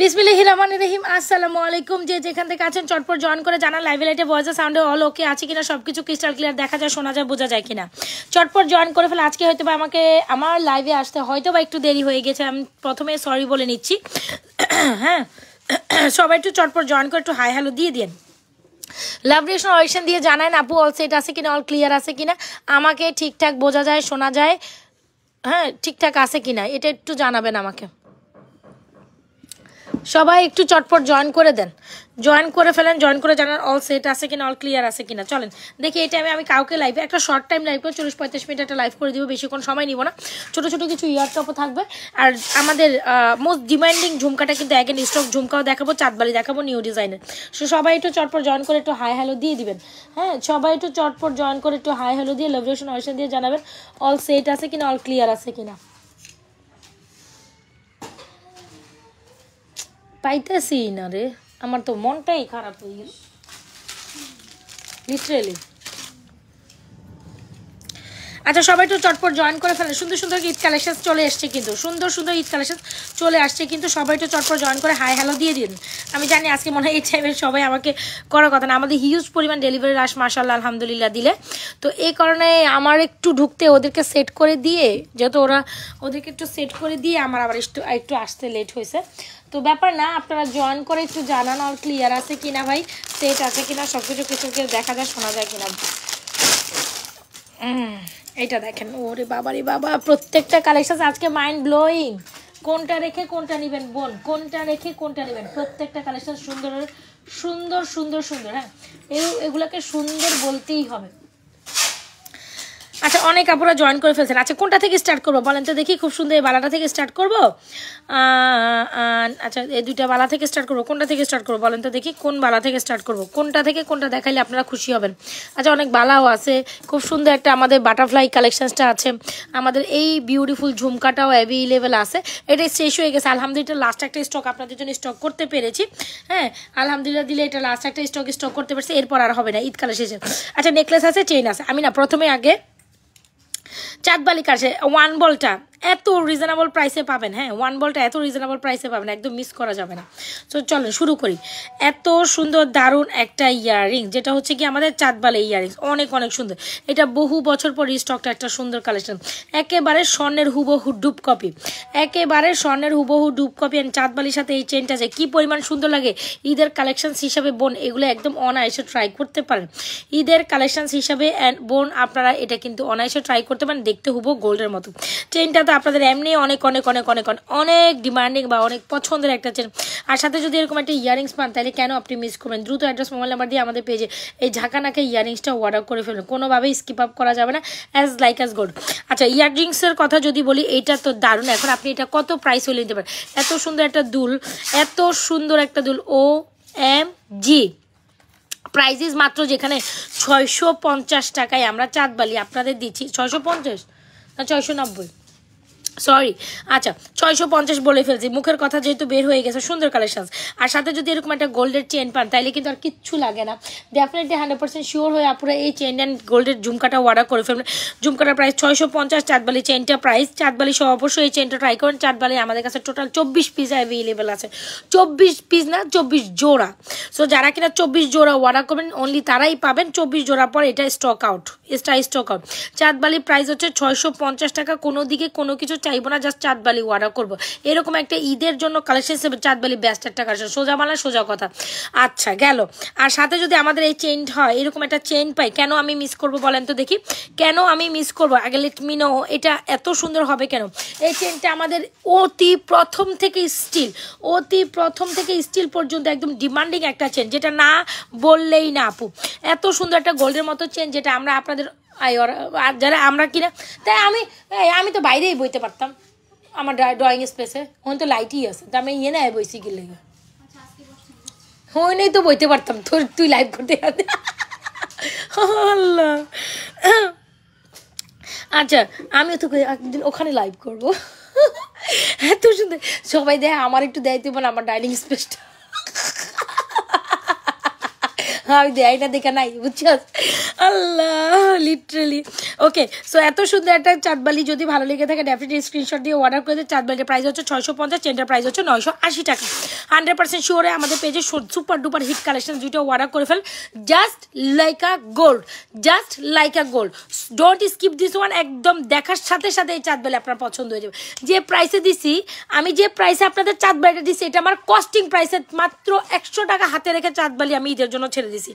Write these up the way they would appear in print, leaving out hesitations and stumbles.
বিসমিল্লাহির রহমানির রহিম। আসসালামু আলাইকুম। যে যেখান থেকে আছেন চটপট জয়েন করে জানান লাইভে লাইটে ভয়েসে সাউন্ডে অল ওকে আছে কিনা, সব কিছু ক্রিস্টাল ক্লিয়ার দেখা যায়, শোনা যায়, বোঝা যায় কিনা। চটপট জয়েন করে ফেলে। আজকে হয়তো বা আমাকে আমার লাইভে আসতে হয়তো বা একটু দেরি হয়ে গেছে, আমি প্রথমে সরি বলে নিচ্ছি। হ্যাঁ, সবাই একটু চটপট জয়েন করে একটু হাই হ্যালো দিয়ে দিন। লাভ রিয়েকশন অয়েকশন দিয়ে জানায় আপু অল সেট আছে কিনা, অল ক্লিয়ার আছে কিনা, আমাকে ঠিকঠাক বোঝা যায়, শোনা যায়, হ্যাঁ ঠিকঠাক আছে কিনা, এটা একটু জানাবেন আমাকে। সবাই একটু চটপট জয়েন করে দেন, জয়েন করে ফেলেন, জয়েন করে জানান অল সেট আছে কিনা, অল ক্লিয়ার আছে কিনা। চলেন দেখি এই টাইমে আমি কাউকে লাইভে একটা শর্ট টাইম লাইভ করে 40-35 মিনিট একটা লাইভ করে দিব, বেশিক্ষণ সময় নিব না। ছোটো ছোটো কিছু ইয়ারটপও থাকবে। আর আমাদের মোস্ট ডিমান্ডিং ঝুমকাটা কিন্তু অ্যাগেন স্টক ঝুমকাও দেখাবো, চাঁদবালি দেখাবো নিউ ডিজাইনের। সো সবাই একটু চটপট জয়েন করে একটু হাই হ্যালো দিয়ে দিবেন। হ্যাঁ, সবাই একটু চটপট জয়েন করে একটু হাই হ্যালো দিয়ে লাভ রিয়েকশন অয়েকশন দিয়ে জানাবেন অল সেট আছে কিনা, অল ক্লিয়ার আছে কিনা। পাইতেছি না রে, আমার তো মনটাই খারাপ হয়ে গেল লিটারেলি। আচ্ছা সবাই একটু চটপট জয়েন করে ফেলে। সুন্দর সুন্দর ঈদ কালেকশন চলে এসছে কিন্তু, সুন্দর সুন্দর ঈদ কালেকশন চলে আসছে কিন্তু, সবাই একটু চটপট জয়েন করে হাই হ্যালো দিয়ে দিন। আমি জানি আজকে মনে হয় এই টাইমের সবাই আমাকে করার কথা না, আমাদের হিউজ পরিমাণ ডেলিভারি রাশ মাশাআল্লাহ আলহামদুলিল্লাহ দিলে, তো এই কারণে আমার একটু ঢুকতে ওদেরকে সেট করে দিয়ে, যেহেতু ওদেরকে একটু সেট করে দিয়ে আমার আবার একটু আসতে লেট হয়েছে। তো ব্যাপার না, আপনারা জয়েন করে একটু জানান অল ক্লিয়ার আছে কিনা, ভাই সেট আছে কিনা, সব কিছু কিছু দেখা যায়, শোনা যায় কিনা। এইটা দেখেন, ওরে বাবা রে বাবা, প্রত্যেকটা কালেকশন আজকে মাইন্ড ব্লোয়িং। কোনটা রেখে কোনটা নেবেন বোন, কোনটা রেখে কোনটা নেবেন, প্রত্যেকটা কালেকশন সুন্দর সুন্দর সুন্দর সুন্দর। হ্যাঁ, এগুলোকে সুন্দর বলতেই হবে। আচ্ছা অনেক আপুরা জয়েন করে ফেলছেন। আচ্ছা কোনটা থেকে স্টার্ট করবো বলেন তো দেখি, খুব সুন্দর এই বালাটা থেকে স্টার্ট করবো। আচ্ছা এই দুইটা বালা থেকে স্টার্ট করবো, কোনটা থেকে স্টার্ট করবো বলেন তো দেখি, কোন বালা থেকে স্টার্ট করবো, কোনটা থেকে কোনটা দেখাইলে আপনারা খুশি হবেন। আচ্ছা অনেক বালাও আছে, খুব সুন্দর একটা আমাদের বাটারফ্লাই কালেকশনসটা আছে, আমাদের এই বিউটিফুল ঝুমকাটাও অ্যাভেলেবেল আছে। এটা শেষ হয়ে গেছে আলহামদুলিল্লাহ, লাস্ট একটা স্টক আপনাদের জন্য স্টক করতে পেরেছি। হ্যাঁ আলহামদুলিল্লাহ দিলে এটা লাস্ট একটা স্টক করতে পেরেছি, এরপর আর হবে না ঈদ কালেকশন। আচ্ছা নেকলেস আছে, চেইন আছে। আমি না প্রথমে আগে চাঁদবালি কাছে ওয়ান বলটা এত রিজনেবল প্রাইসে পাবেন। হ্যাঁ ওয়ান বলটা এত রিজনেবল প্রাইসে পাবেন, একদম মিস করা যাবে না। তো চলেন শুরু করি। এত সুন্দর দারুণ একটা ইয়াররিং, যেটা হচ্ছে কি আমাদের চাঁদবালি ইয়াররিংস, অনেক অনেক সুন্দর। এটা বহু বছর পর স্টকটা একটা সুন্দর কালেকশন, একেবারে স্বর্ণের হুবহু ডুব কপি, একেবারে স্বর্ণের হুবহু ডুব কপি। অ্যান্ড চাঁদবালির সাথে এই চেনটা যে কী পরিমাণ সুন্দর লাগে। ঈদের কালেকশনস হিসাবে বোন এগুলো একদম অনায়াসে ট্রাই করতে পারেন। ঈদের কালেকশনস হিসাবে বোন আপনারা এটা কিন্তু অনায়াসে ট্রাই করতে পারেন, দেখতে হুবহু গোল্ডের মতো। চেনটা তো আপনাদের এমনি অনেক অনেক অনেক অনেক অনেক ডিমান্ডিং বা অনেক পছন্দের একটা চেন। আর সাথে যদি এরকম একটা ইয়ারিংস পান তাহলে কেন আপনি মিস করবেন। দ্রুত অ্যাড্রেস মোবাইল নাম্বার দিয়ে আমাদের পেজে এই ঝাঁকানাকে ইয়ারিংসটা অর্ডার করে ফেলবেন, কোনোভাবেই স্কিপ আপ করা যাবে না, অ্যাজ লাইক অ্যাজ গোল্ড। আচ্ছা ইয়ারিংসের কথা যদি বলি, এইটা তো দারুণ। এখন আপনি এটা কত প্রাইস হলে নিতে পারেন, এত সুন্দর একটা দুল, এত সুন্দর একটা দুল, OMG প্রাইজেস মাত্র যেখানে 650 টাকায় আমরা চাঁদবালি আপনাদের দিচ্ছি। 650 না 690, সরি, আচ্ছা 650 বলে ফেলছি, মুখের কথা যেহেতু বের হয়ে গেছে। সুন্দর কালেকশন, আর সাথে যদি এরকম একটা গোল্ডের চেন পান তাহলে কিন্তু আর কিচ্ছু লাগে না। ডেফিনেটলি 100% শিওর হয়ে আপনারা এই চেন অ্যান্ড গোল্ডের ঝুমকাটা অর্ডার করে ফেলবেন। ঝুমকাটার প্রাইস 650, চাঁদবালি চেনটা প্রাইস, চাঁদবালি সহ অবশ্যই এই চেনটা ট্রাই করেন। চাঁদবালি আমাদের কাছে টোটাল 24 পিস অ্যাভেলেবেল আছে, 24 পিস না 24 জোড়া। সো যারা কিনা 24 জোড়া অর্ডার করবেন অনলি তারাই পাবেন। 24 জোড়া পর এটা স্টক আউট, স্টক আউট। চাঁদবালি প্রাইস হচ্ছে 650 টাকা। কোনো দিকে কোনো কিছু চাইবো না, জাস্ট চাঁদবালি অর্ডার করবো। এরকম একটা ঈদের জন্য কালেকশন হিসেবে চাঁদবালি বেস্ট একটা কালেকশন, সোজা মালা সোজা কথা। আচ্ছা গেল, আর সাথে যদি আমাদের এই চেইন হয়, এরকম একটা চেইন পাই, কেন আমি মিস করবো বলেন তো দেখি, কেন আমি মিস করবো? আগে লেট মি নো এটা এত সুন্দর হবে কেন। এই চেইনটা আমাদের অতি প্রথম থেকে স্টিল পর্যন্ত একদম ডিমান্ডিং একটা চেন, যেটা না বললেই না আপু। এত সুন্দর একটা গোল্ডের মতো চেন, যেটা আমরা আপনাদের আর যারা আমরা কিনা, তাই আমি তো বাইরেই বইতে পারতাম আমার ড্রয়িং স্পেসে, ওখানে তো লাইটই আছে, তা আমি না বইছি কি লেগে নেই তো বইতে পারতাম। তুই লাইভ করতে আল্লাহ। আচ্ছা আমিও তো একদিন ওখানে লাইভ করবো। এত সুন্দর সবাই দেয়, আমার একটু দেয় তুই বল আমার ডাইনিং স্পেসটা। আমি দেয়টা দেখে নাই বুঝছো আল্লাহ লিটারালি ওকে সো এত সুন্দর একটা চাঁদবালি যদি ভালো লেগে থাকে ডেফিনেটলি স্ক্রিনশট দিয়ে অর্ডার করে দিন চাঁদবালির প্রাইস হচ্ছে 650 চেনটার প্রাইস হচ্ছে 980 টাকা 100% শিওরে আমাদের পেজে সুপার ডুপার হিট কালেকশন দুইটা অর্ডার করে fail just like a gold don't skip this one একদম দেখার সাথে সাথে এই চাঁদবালি আপনার পছন্দ হয়ে যাবে যে প্রাইসে দিছি আমি যে প্রাইসে আপনাদের চাঁদবালিটা দিছি এটা আমার কস্টিং প্রাইসে মাত্র 100 টাকা হাতে রেখে চাঁদবালি আমি ঈদের জন্য ছেড়ে দিছি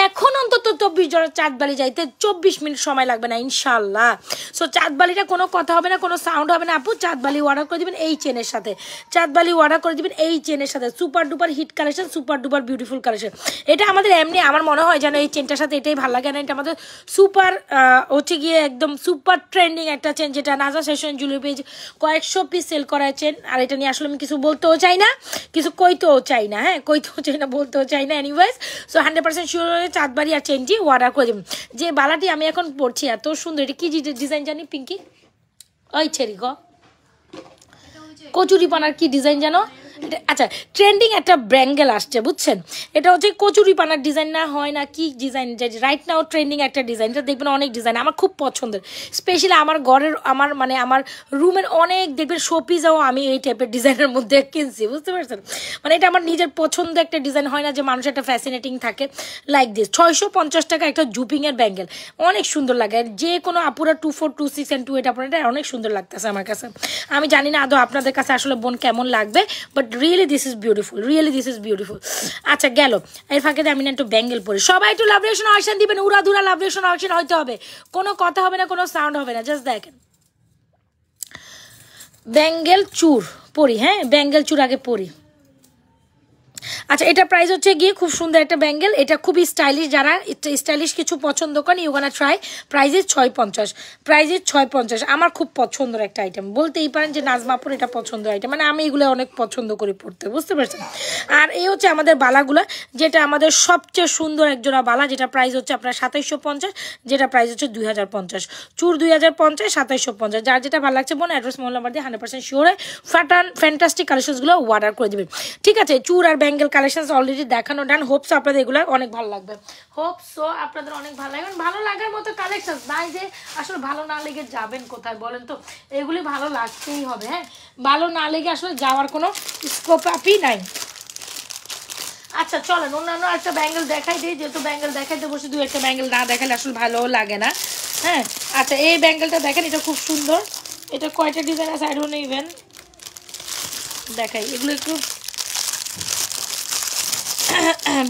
এখন অন্তত 24 জনের চাঁদবালি যাইতে 24 মিনিট সময় লাগবে না ইনশাল্লাহ সো চাঁদবালিটা কোনো কথা হবে না কোনো সাউন্ড হবে না আপু চাঁদবালি অর্ডার করে দিবেন এই চেনের সাথে চাঁদবালি অর্ডার করে দিবেন এই চেনের সাথে super duper hit collection super duper beautiful collection এটা আমাদের এমনি আমার মনে হয় যেন এই চেনটার সাথে এটাই ভালো লাগে না এটা আমাদের সুপার হচ্ছে গিয়ে একদম সুপার ট্রেন্ডিং একটা চেন যেটা নাজা সেশন জুয়েলারি পেজ কয়েকশো পিস সেল করা চেন আর এটা নিয়ে আসলে আমি কিছু বলতেও চাই না কিছু কইতেও চাই না হ্যাঁ কইতেও চাই না বলতেও চাই না এনিওয়েজ সো 100% শিওর চাঁদবালি আর চেনটি অর্ডার করে দেবেন যে বালাটি আমি এখন পরছি এত সুন্দর এটা কি ডিজাইন জানি পিঙ্কি ওই ছেড়ি গো কচুরি পানার কি ডিজাইন জানো আচ্ছা ট্রেন্ডিং একটা ব্যাঙ্গেল আসছে বুঝছেন এটা হচ্ছে কচুরি পানার ডিজাইন না হয় না কি ডিজাইন রাইট নাও ট্রেন্ডিং একটা ডিজাইন এটা দেখবেন অনেক ডিজাইন আমার খুব পছন্দের স্পেশালি আমার ঘরের আমার রুমের অনেক দেখবেন শোপিসও আমি এই টাইপের ডিজাইনের মধ্যে কিনছি বুঝতে পারছেন মানে এটা আমার নিজের পছন্দ একটা ডিজাইন হয় না যে মানুষ একটা ফ্যাসিনেটিং থাকে লাইক দিস 650 টাকা একটা জুপিংয়ের ব্যাঙ্গেল অনেক সুন্দর লাগে যে কোনো আপুরা 24, 26 and 28 আপনার এটা অনেক সুন্দর লাগতেছে আমার কাছে আমি জানি না আদৌ আপনাদের কাছে আসলে বোন কেমন লাগবে but really this is beautiful আচ্ছা গেল এর ফাঁকে আমি না একটু ব্যাঙ্গেল পরি সবাই একটু লাভ রিঅ্যাকশন অপশন দিবেন উড়াধুরা লাভ রিঅ্যাকশন অপশন হইতে হবে কোনো কথা হবে না কোনো সাউন্ড হবে না জাস্ট দেখেন ব্যাঙ্গেল চুর পরি হ্যাঁ ব্যাঙ্গেল চুর আগে পরি আচ্ছা এটা প্রাইস হচ্ছে গিয়ে খুব সুন্দর একটা ব্যাঙ্গেল এটা খুবই স্টাইলিশ যারা স্টাইলিশ কিছু পছন্দ করেন you gonna try price is 650 আমার খুব পছন্দের একটা আইটেম বলতেই পারেন যে নাজমাপুর এটা পছন্দের আইটেম মানে আমি এগুলো অনেক পছন্দ করি পড়তে বুঝতে পারছেন আর এই হচ্ছে আমাদের বালাগুলো যেটা আমাদের সবচেয়ে সুন্দর একজোড়া বালা যেটা প্রাইস হচ্ছে আপনার 2750 যেটা প্রাইস হচ্ছে 2050 চুর 2050 2750 যার যেটা ভালো লাগছে বোন অ্যাড্রেস মোবাইল নাম্বার দিয়ে 100% শিওরে ফ্যান্টাস্টিক কালেকশনসগুলো অর্ডার করে দেবেন ঠিক আছে চুর আর ব্যাঙ্গেল কালেকশন অলরেডি দেখানো ডান হোপস আপনাদের এগুলো অনেক ভালো লাগবে হোপসো আপনাদের অনেক ভালো লাগবে ভালো লাগার মতো কালেকশন নাই যে আসলে ভালো না লেগে যাবেন কোথায় বলেন তো এগুলি ভালো লাগতেই হবে হ্যাঁ ভালো না লেগে আসলে যাওয়ার কোনো স্কোপ আপই নাই আচ্ছা চলেন অন্যান্য একটা ব্যাঙ্গেল দেখাই দিই যেহেতু ব্যাঙ্গেল দেখাইতে বসে দু একটা ব্যাঙ্গেল না দেখালে আসলে ভালো লাগে না হ্যাঁ আচ্ছা এই ব্যাঙ্গেলটা দেখেন এটা খুব সুন্দর এটা কয়টা ডিজাইন আছে আই ডোন্ট নো ইভেন দেখাই এগুলো একটু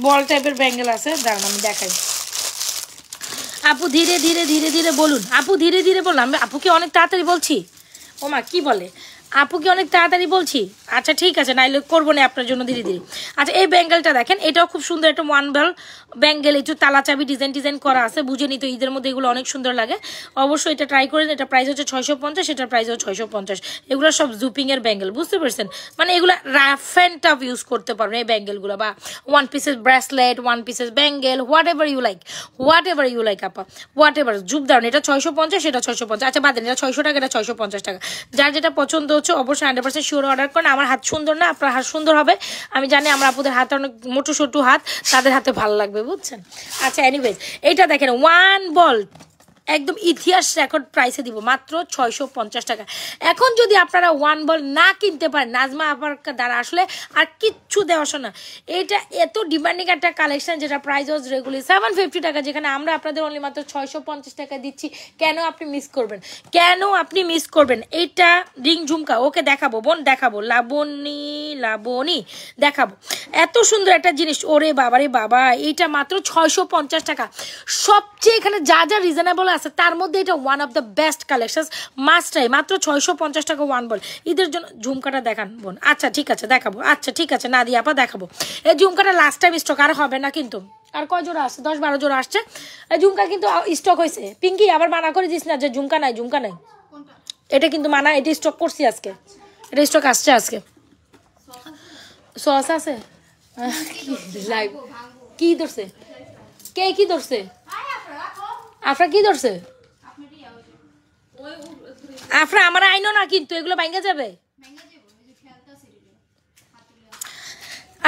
বল টাইপের ব্যাঙ্গেল আছে দাঁড়ান আমি দেখাই আপু ধীরে ধীরে বলুন আপু ধীরে ধীরে বললাম আপুকে অনেক তাড়াতাড়ি বলছি ওমা কি বলে আপুকে অনেক তাড়াতাড়ি বলছি আচ্ছা ঠিক আছে নাইলে করবো না আপনার জন্য ধীরে ধীরে আচ্ছা এই ব্যাঙ্গেলটা দেখেন এটাও খুব সুন্দর একটা ওয়ান বেল ব্যাঙ্গেল একটু তালা চাবি ডিজাইন করা আছে বুঝে নিত ঈদের মধ্যে এগুলো অনেক সুন্দর লাগে অবশ্যই এটা ট্রাই করে এটা প্রাইস হচ্ছে 650 এটার প্রাইস হচ্ছে 650 এগুলো সব জুপিংয়ের ব্যাঙ্গেল বুঝতে পারছেন মানে এগুলো রাফ অ্যান্ড টাফ ইউজ করতে পারবেন এই ব্যাঙ্গেলগুলো বা one pieces bracelet one pieces bangle whatever you like আপা হোয়াট এভার জুপ দাও এটা 650 এটা 650 আচ্ছা বাদেন এটা 600 টাকা এটা 650 টাকা যার যেটা পছন্দ হচ্ছে অবশ্যই 100% শিওর অর্ডার করেন আমার হাত সুন্দর না আপনার হাত সুন্দর হবে আমি জানি আমার আপুদের হাতে অনেক মোটু সোটু হাত তাদের হাতে ভালো লাগবে বুঝছেন আচ্ছা এনিওয়েজ এইটা দেখেন ওয়ান বল একদম ইতিহাস রেকর্ড প্রাইসে দিব মাত্র 650 টাকা এখন যদি আপনারা ওয়ান বল না কিনতে পারেন নাজমা আপার দ্বারা আসলে আর কিচ্ছু দেওয়া শোনা এটা এত ডিমান্ডিং একটা কালেকশন যেটা প্রাইস ওয়াজ রেগুলার 750 টাকা যেখানে আমরা আপনাদের অনলি মাত্র 650 টাকা দিচ্ছি কেন আপনি মিস করবেন এইটা রিং ঝুমকা ওকে দেখাবো বোন দেখাবো লাবণী দেখাবো এত সুন্দর একটা জিনিস ওরে বাবারে বাবা এইটা মাত্র 650 টাকা সবচেয়ে এখানে যা যা রিজনেবল আছে তার মধ্যে এটা one of the best collection মাস্টাই মাত্র 650 টাকা ওয়ান বল ঈদের জন্য ঝুমকাটা দেখান বোন আচ্ছা ঠিক আছে দেখাবো আচ্ছা ঠিক আছে নাদিয়া আপা দেখাবো এই ঝুমকাটা লাস্ট টাইম স্টক আর হবে না কিন্তু আর কয় জোড়া আসছে 10-12 জোড়া আসছে এই ঝুমকা কিন্তু স্টক হয়েছে পিঙ্কি আবার মানা করে দিস না যে ঝুমকা নাই এটা কিন্তু মানা এটা স্টক করছি আজকে এটা স্টক আসছে আজকে সস আছে লাইভ কি ধরছে কে কি ধরছে আফরা কি ধরছে আফরা আমার আইনো না কিন্তু এগুলো ভাঙা যাবে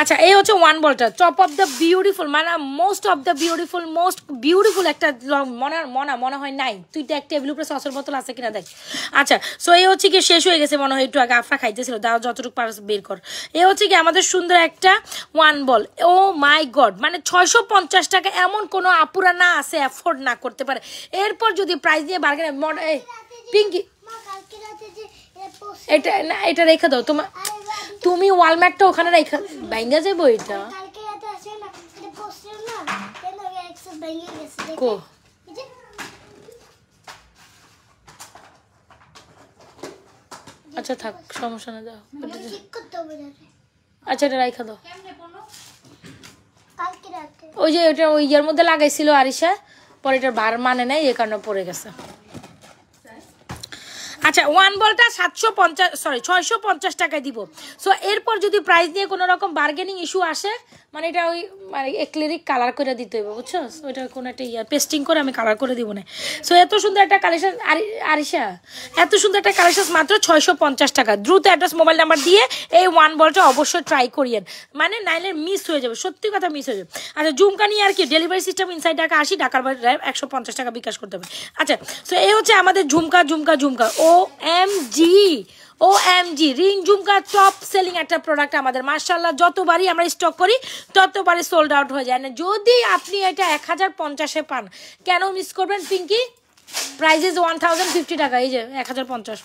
আচ্ছা এই হচ্ছে ওয়ান বলটা টপ অফ দ্য বিউটিফুল মানে মোস্ট বিউটিফুল একটা মনে হয় নাই তুই তো এক টেবিল উপরে সসের বোতল আছে কিনা দেখ। আচ্ছা সো এই হচ্ছে কি শেষ হয়ে গেছে মনে হয়, একটু আগে আফরা খাইতেছিল, দাও যতটুকু পারস বের কর। এই হচ্ছে কি আমাদের সুন্দর একটা one ball. O my god, মানে 650 টাকা এমন কোনো আপুরা না আছে অ্যাফোর্ড না করতে পারে। এরপর যদি প্রাইস দিয়ে বার্গেন পিঙ্কি এটা না এটা রেখে দাও তোমার, তুমি ওয়ালম্যাটটা ওখানে রেখে ভাঙ্গা যাবো এটা কো। আচ্ছা থাক সমস্যা না, দাও আচ্ছা এটা রাইখা দাও। ওই যে ওটা ওই ইয়ার মধ্যে লাগাইছিল আরিশা, পরে এটার বার মানে নাই এই কারণে পড়ে গেছে। আচ্ছা ওয়ান বলটা 650 টাকায় দিব। সো এরপর যদি প্রাইস নিয়ে কোনো রকম বার্গেনিং ইস্যু আসে, মানে এটা ওই মানে এক্লিরিক কালার করে দিতে হবে বুঝছো, ওইটা কোনো একটা পেস্টিং করে আমি কালার করে দিব না। সো এত সুন্দর একটা কালেকশন আরিশা, এত সুন্দর একটা কালেকশন মাত্র 650 টাকা। দ্রুত অ্যাড্রেস মোবাইল নাম্বার দিয়ে এই ওয়ান বলটা অবশ্যই ট্রাই করিয়েন, মানে নাইলে মিস হয়ে যাবে, সত্যি কথা মিস হয়ে যাবে। আচ্ছা ঝুমকা নিয়ে আর কি ডেলিভারি সিস্টেম ইনসাইড টাকা 80, ঢাকার বাইরে 150 টাকা বিকাশ করতে হবে। আচ্ছা সো এই হচ্ছে আমাদের ঝুমকা OMG রিং ঝুমকা টপ সেলিং একটা প্রোডাক্ট আমাদের, মাশাআল্লাহ যতবারই আমরা স্টক করি ততবারই সোল্ড আউট হয়ে যায় না। যদি আপনি এটা 1050-এ পান কেন মিস করবেন পিঙ্কি? প্রাইস 1050 টাকা, এই যে 1050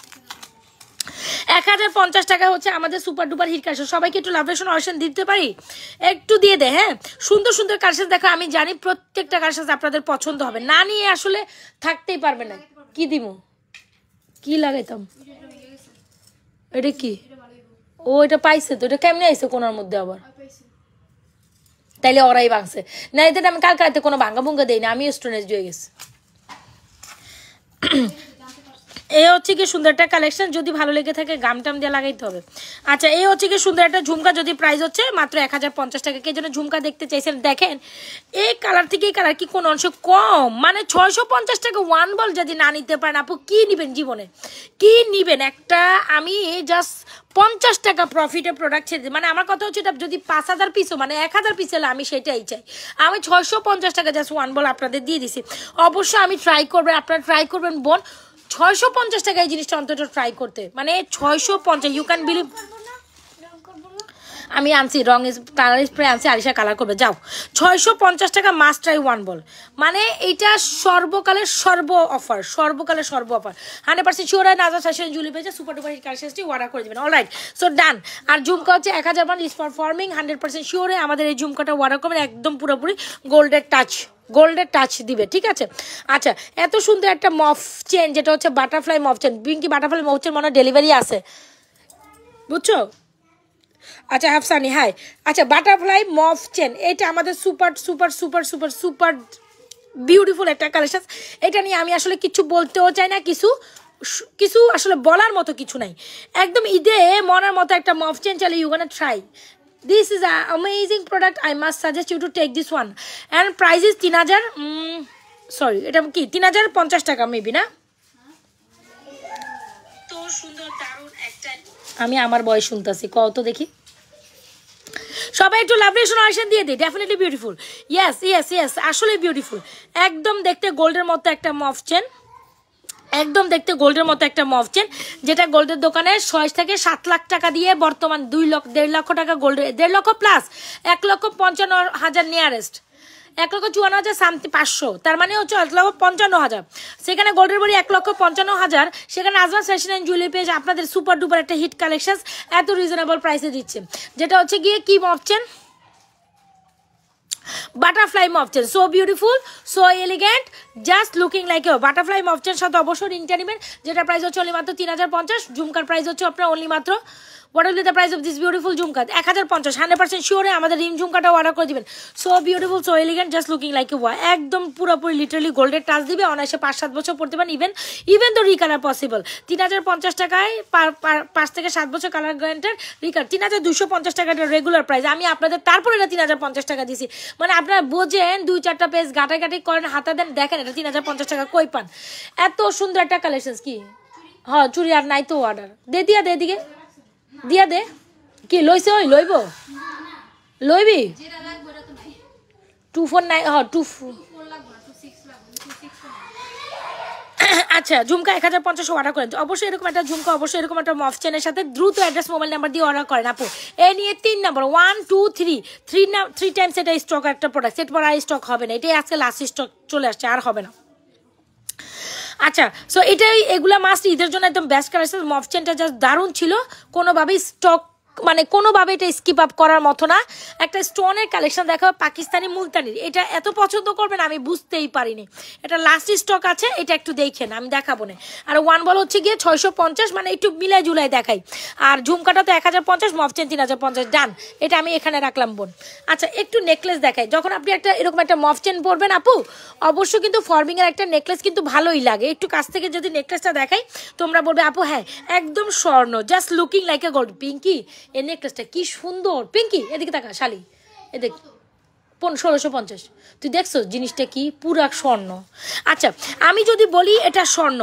টাকা হচ্ছে আমাদের সুপার ডুপার হিট কালেকশন। সবাইকে একটু লাভেশন অপশন দিতে পারি, একটু দিয়ে দে। হ্যাঁ সুন্দর সুন্দর কালেকশন দেখো, আমি জানি প্রত্যেকটা কালেকশন আপনাদের পছন্দ হবে, না নিয়ে আসলে থাকতেই পারবে না। কি দিমু, কি লাগাইতাম, এটা কি? ও এটা পাইছে তো, এটা কেমনে আইছে কোনার মধ্যে আবার? তাইলে ওরাই ভাঙছে না, এটা আমি কালকে রাতে কোনো ভাঙ্গা ভুঙ্গা দেই না, আমি স্টোনেজ হয়ে গেছি। এই হচ্ছে কি সুন্দর একটা কালেকশন, যদি ভালো লেগে থাকে গাম টাম দিয়ে লাগাইতে হবে। আচ্ছা এই হচ্ছে কি সুন্দর একটা ঝুমকা, যদি প্রাইস হচ্ছে মাত্র 1050 টাকা। কে জন্য ঝুমকা দেখতে চাইছেন দেখেন, এই কালার থেকে এই কালার কি কোন অংশ কম? মানে 650 টাকা ওয়ান বল যদি না নিতে পারেন আপু কি নিবেন জীবনে, কি নিবেন? একটা আমি জাস্ট 50 টাকা প্রফিটের প্রোডাক্ট ছেড়ে, মানে আমার কথা হচ্ছে এটা যদি 5000 পিসও মানে 1000 পিস হলে আমি সেটাই চাই। আমি 650 টাকা জাস্ট ওয়ান বল আপনাদের দিয়ে দিছি, অবশ্যই আমি ট্রাই করবেন, আপনারা ট্রাই করবেন বোন। 650 টাকা এই জিনিসটা অন্তত ট্রাই করতে, মানে 650, ইউ ক্যান বিলিভ। আমি আনছি রং কালার স্প্রে আনছি, আরিশা কালার করবে যাও। 650 টাকা মাস্ট ট্রাই ওয়ান বল, মানে এইটা সর্বকালের সর্ব অফার 100% শিওর হয়। নাজার ফ্যাশন জুলি পেয়েছে সুপার ডুপার হিট কালেকশনটি অর্ডার করে দেবেন। অলরাইট সো ডান। আর ঝুমকা হচ্ছে 1000 মান ইজ পারফর্মিং 100% শিওর হয় আমাদের এই ঝুমকাটা অর্ডার করবেন, একদম পুরোপুরি গোল্ডের টাচ দিবে, ঠিক আছে। আচ্ছা এত সুন্দর একটা মফ চেন, যেটা হচ্ছে বাটারফ্লাই মফ চেন, বিঙ্কি বাটারফ্লাই মফ চেন মনে ডেলিভারি আছে বুঝছো। আচ্ছা হাফসানি হাই। আচ্ছা বাটারফ্লাই মফ চেন, এটা আমাদের সুপার বিউটিফুল একটা কালেকশন। এটা নিয়ে আমি আসলে কিছু বলতেও চাই না, কিছু আসলে বলার মতো কিছু নাই, একদম ঈদে মনের মতো একটা মফ চেন চাইলে you gonna try. This is an amazing product. I must suggest you to take this one. And price is 3000 sorry এটা কি 3050 টাকা মেবি না। তো সুন্দর দারুণ একটা, আমি আমার বয়স শুনতাছি কত দেখি। সবাই একটু লাভরেশন অপশন দিয়ে দিই, ডেফিনেটলি বিউটিফুল। ইয়েস আসলে বিউটিফুল, একদম দেখতে গোল্ডের মতো একটা মফ চেন, একদম দেখতে গোল্ডের মতো একটা মফ চেন, যেটা গোল্ডের দোকানে 6 থেকে 7 লাখ টাকা দিয়ে বর্তমান 1.5 লক্ষ টাকা গোল্ডের, 1.5 লক্ষ প্লাস 1,55,000 নিয়ারেস্ট, 1,54,000 সামথিং 500, তার মানে হচ্ছে 1,55,000। সেখানে গোল্ডের বাড়ি 1,55,000, সেখানে আজমাস ফ্যাশন অ্যান্ড জুয়েলারি পেজ আপনাদের সুপার ডুপার একটা হিট কালেকশন এত রিজনেবল প্রাইসে দিচ্ছে, যেটা হচ্ছে গিয়ে কি মফ চেন, বাটারফ্লাই মফ chain, so beautiful so elegant, just looking like a butterfly মফ চেন। সাথে অবশ্যই রিংটা নেবেন, যেটা প্রাইস হচ্ছে অনলি মাত্র 3050। ঝুমকার প্রাইস হচ্ছে আপনার অনলি মাত্র, what will be the price of this beautiful ঝুমকা? 1050, 100% শিওরে আমাদের রিং ঝুমকাটা অর্ডার করে দিবেন। So beautiful so elegant, just looking like এ ওয়া, একদম পুরোপুরি লিটারালি গোল্ডের টাচ দিবে, অনায়াসে 5-7 বছর পড়তে পারেন, ইভেন তো রিকালার পসিবল। 3050 টাকায় 5 থেকে 7 বছর কালার গ্যারান্টেড রিকার। 3250 টাকা রেগুলার প্রাইস, আমি আপনাদের তারপরে এটা 3050 টাকা দিছি, মানে আপনারা বোঝেন 2-4টা পেজ গাটাগাটি করেন, হাতা দেন, দেখেন এটা 3050 টাকা কই পান। এত সুন্দর একটা কালেকশন কি, হ্যাঁ চুরি আর নাই তো অর্ডার দে দিয়া দে, এদিকে দিয়া দে, কি লইছে ওই লইব লইবি 249 হ্যাঁ 24 আচ্ছা ঝুমকা 1050 অর্ডার করেন অবশ্যই এরকম একটা ঝুমকা অবশ্যই এরকম একটা মফ চেনের সাথে দ্রুত অ্যাড্রেস মোবাইল নাম্বার দিয়ে অর্ডার করেন আপু এই নিয়ে 3 নাম্বার 1 2 3 টাইমস এটা স্টক একটা প্রোডাক্ট সেট পর আর স্টক হবে না এটাই আজকে লাস্ট স্টক চলে আসছে আর হবে না আচ্ছা সো এটাই এগুলা মাস্ট ঈদের জন্য একদম বেস্ট কালেকশন মফ চেনটা জাস্ট দারুণ ছিল কোনোভাবেই স্টক মানে কোনোভাবে এটা স্কিপ আপ করার মতো না একটা স্টোনের কালেকশন দেখা পাকিস্তানি মুলতানির এটা এত পছন্দ করবেন আমি বুঝতেই পারিনি এটা লাস্ট স্টক আছে এটা একটু দেখেন আমি দেখাবো না আর ওয়ান বল হচ্ছে গিয়ে 650 মানে একটু মিলাই জুলাই দেখাই আর ঝুমকাটা তো 1050 মফ চেন 3050 ডান এটা আমি এখানে রাখলাম বোন আচ্ছা একটু নেকলেস দেখাই যখন আপনি একটা এরকম একটা মফ চেন পরবেন আপু অবশ্যই কিন্তু ফর্মিং এর একটা নেকলেস কিন্তু ভালোই লাগে একটু কাছ থেকে যদি নেকলেসটা দেখাই তোমরা বলবে আপু হ্যাঁ একদম স্বর্ণ just looking like a gold পিঙ্কি এই নেকলেসটা কি সুন্দর পিঙ্কি এদিকে তাকা শালি এদিক 1650 তুই দেখছো জিনিসটা কি পুরা স্বর্ণ আচ্ছা আমি যদি বলি এটা স্বর্ণ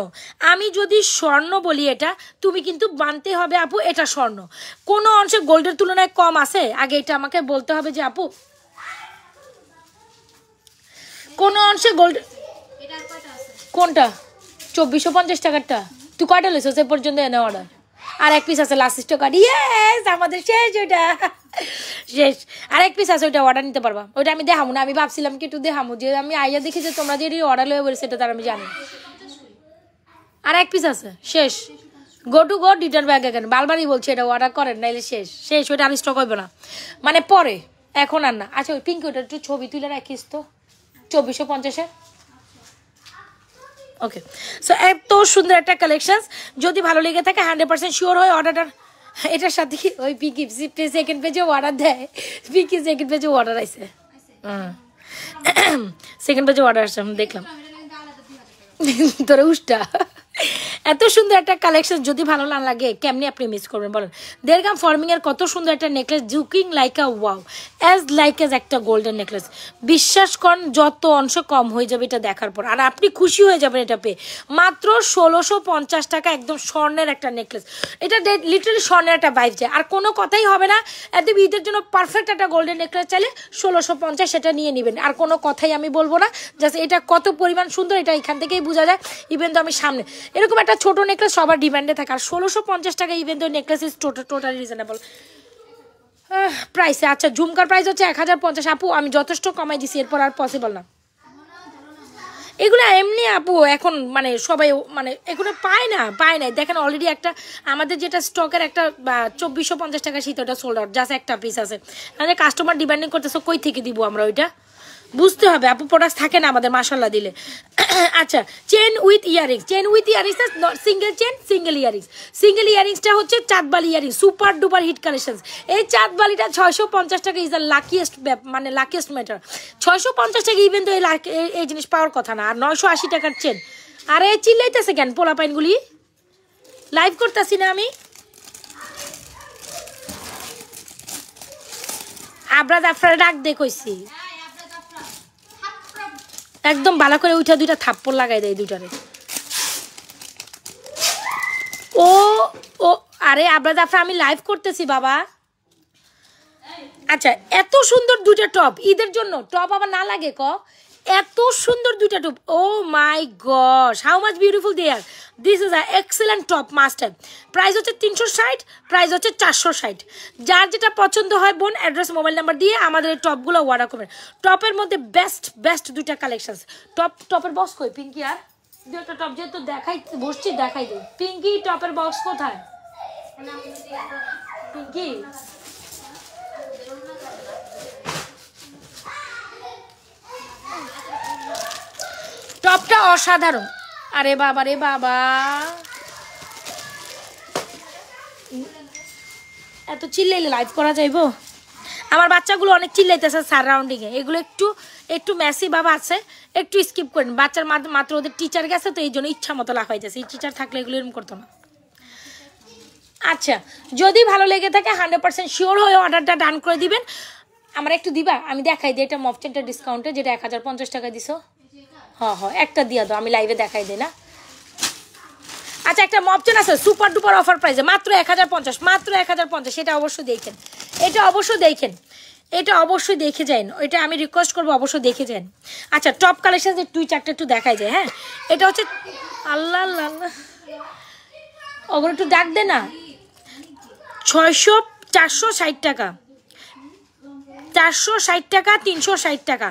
আমি যদি স্বর্ণ বলি এটা তুমি কিন্তু মানতে হবে আপু এটা স্বর্ণ কোনো অংশে গোল্ডের তুলনায় কম আছে আগে এটা আমাকে বলতে হবে যে আপু কোনো অংশে গোল্ড কোনটা 2450 টাকারটা তুই কয়টা লইছো সে পর্যন্ত এনে অর্ডার আর এক পিস আছে লাস্ট স্টক ইয়েস আমাদের শেষ ওইটা শেষ আর এক পিস আছে ওইটা অর্ডার নিতে পারবা ওইটা আমি দেখাবো না আমি ভাবছিলাম কি একটু দেখাবো যে আমি আইয়া দেখি যে তোমরা যে অর্ডার লয়ে বলে সেটা তার আমি জানি আর এক পিস আছে শেষ go to go return bag এখানে বারবারই বলছি এটা অর্ডার করেন নাইলে শেষ শেষ ওইটা আর স্টক হইবে না মানে পরে এখন আর না আচ্ছা ওই পিঙ্ক ওইটা একটু ছবি তুলে রাখিস তো 2450 ওকে সো এত সুন্দর একটা কালেকশন যদি ভালো লেগে থাকে 100% শিওর হয় অর্ডারটা এটার সাথে ওই পিকি সেকেন্ড পেজে অর্ডার দেয় পিকি সেকেন্ড পেজে অর্ডার আইছে সেকেন্ড পেজে অর্ডার আসছে দেখলাম তোরে উষ্টা এত সুন্দর একটা কালেকশন যদি ভালো না লাগে কেমনি আপনি মিস করবেন বলেন দেড়গ্রাম ফর্মিং এর কত সুন্দর একটা necklace looking like a wow like একটা গোল্ডেন নেকলেস বিশ্বাস করেন যত অংশ কম হয়ে যাবে এটা দেখার পর আর আপনি খুশি হয়ে যাবেন এটা পেয়ে মাত্র 1650 টাকা একদম স্বর্ণের একটা নেকলেস এটা লিটারালি স্বর্ণের একটা ভাইব যায় আর কোনো কথাই হবে না একদম ঈদের জন্য পারফেক্ট একটা গোল্ডেন নেকলেস চাইলে 1650 সেটা নিয়ে নেবেন আর কোনো কথাই আমি বলবো না জাস্ট এটা কত পরিমাণ সুন্দর এটা এখান থেকেই বোঝা যায় ইভেন তো আমি সামনে এরকম একটা ছোট নেকলেস সবার ডিমান্ডে থাকে আর 1650 টাকা ইভেন তো নেকলেস ইজ টোটালি রিজনেবল প্রাইসে আচ্ছা ঝুমকার প্রাইস হচ্ছে 1050 আপু আমি যথেষ্ট কমাই দিছি এরপর আর পসিবল না এগুলো এমনি আপু এখন মানে সবাই মানে এগুলো পায় না দেখেন অলরেডি একটা আমাদের যেটা স্টকের একটা 2450 টাকা শীত ওটা সোল্ড আউট জাস্ট একটা পিস আছে মানে কাস্টমার ডিমান্ডিং করতেছে কই থেকে দিব আমরা ওইটা বুঝতে হবে আপু প্রোডাক্ট থাকে না আমাদের মাশাআল্লাহ দিলে আচ্ছা chain with earrings single chain single ইয়ারিংসটা হচ্ছে চাঁদবালি earring super duper hit collection এই চাঁদবালিটা 650 টাকা ইজ দ্য লাকিয়েস্ট মানে লাকিয়েস্ট ম্যাটার 650 টাকা ইভেন তো এই জিনিস পাওয়ার কথা না আর 980 টাকার চেন আরে চিল্লাইতেছে কেন পোলা পাইনগুলি লাইভ করতেছি না আমি আবরা জাফরা ডাক দে কইছি একদম ভালো করে উঠা দুইটা থাপ্পড় লাগাই দেয় দুইটারে ও ও আরে আবরা জাফরা আমি লাইভ করতেছি বাবা আচ্ছা এত সুন্দর দুইটা টপ ঈদের জন্য টপ আবার না লাগে ক এত সুন্দর দুইটা top oh my god how much beautiful they are this is a excellent top master price হচ্ছে 360 প্রাইস হচ্ছে 460 যার যেটা পছন্দ হয় বোন অ্যাড্রেস মোবাইল নাম্বার দিয়ে আমাদের এই টপগুলো অর্ডার করবেন টপের মধ্যে বেস্ট দুইটা কালেকশন টপের বক্স কই পিঙ্কি আর দুইটা টপ যেহেতু দেখাই বসছি দেখাই দিই পিঙ্কি টপের বক্স কোথায় পিঙ্কি টপটা অসাধারণ আরে বাবা রে বাবা এত চিল্লাইলে লাইভ করা যাইবো আমার বাচ্চাগুলো অনেক চিল্লাইতেছে সারাউন্ডিংয়ে এগুলো একটু মেসি বাবা আছে একটু স্কিপ করেন বাচ্চার মাত্র ওদের টিচার গেছে তো এই জন্য ইচ্ছা মতো লাফাইতেছে এই টিচার থাকলে এগুলো এরকম করতো না আচ্ছা যদি ভালো লেগে থাকে 100% শিওর হয়ে অর্ডারটা ডান করে দিবেন আমার একটু দিবা আমি দেখাই দিই এটা মফচেনটা ডিসকাউন্টে যেটা 1050 টাকা দিছো হ্যাঁ একটা দিয়া দাও আমি লাইভে দেখাই দিই না আচ্ছা একটা মপচেন আছে সুপার ডুপার অফার প্রাইসে মাত্র 1050 সেটা অবশ্যই দেখেন এটা অবশ্যই দেখে যান, এটা আমি রিকোয়েস্ট করবো অবশ্যই দেখে যান। আচ্ছা টপ কালেকশন যে 2-4টা একটু দেখাই যায়। হ্যাঁ এটা হচ্ছে আল্লাহ আল্লাহ আল্লাহ ওগুলো একটু ডাক দে না। 460 টাকা, 460 টাকা, 360 টাকা।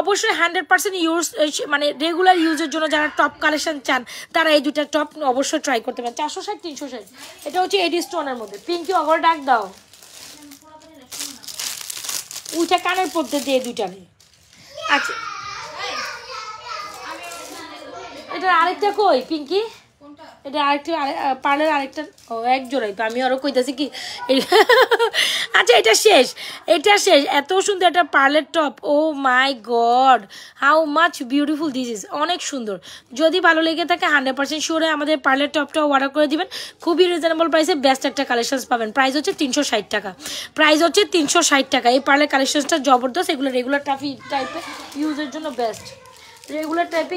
অবশ্যই 100% ইউজ, মানে রেগুলার ইউজের জন্য যারা টপ কালেকশন চান তারা এই দুটা টপ অবশ্যই ট্রাই করতে পারেন। 460, 360। এটা হচ্ছে এডি স্টোনের মধ্যে। পিঙ্কি অগর ডাক দাও, উঠে কানের পড়তে দিয়ে দুইটা নেই। আচ্ছা এটা আরেকটা কই পিঙ্কি, এটা আরেকটা পার্লের আরেকটা, ও এক জোড়াই তো, আমি আরও কইতাছি কি। আচ্ছা এটা শেষ, এটা শেষ। এত সুন্দর একটা পার্লের top, oh my god how much beautiful this is, অনেক সুন্দর। যদি ভালো লেগে থাকে 100% শিওরে আমাদের পার্লের টপটাও অর্ডার করে দিবেন। খুবই রিজনেবল প্রাইসে বেস্ট একটা কালেকশনস পাবেন। প্রাইস হচ্ছে 360 টাকা, প্রাইস হচ্ছে 360 টাকা। এই পার্লের কালেকশনসটা জবরদস্ত, এগুলো রেগুলার টাইপের ইউজের জন্য বেস্ট, রেগুলার টাইপে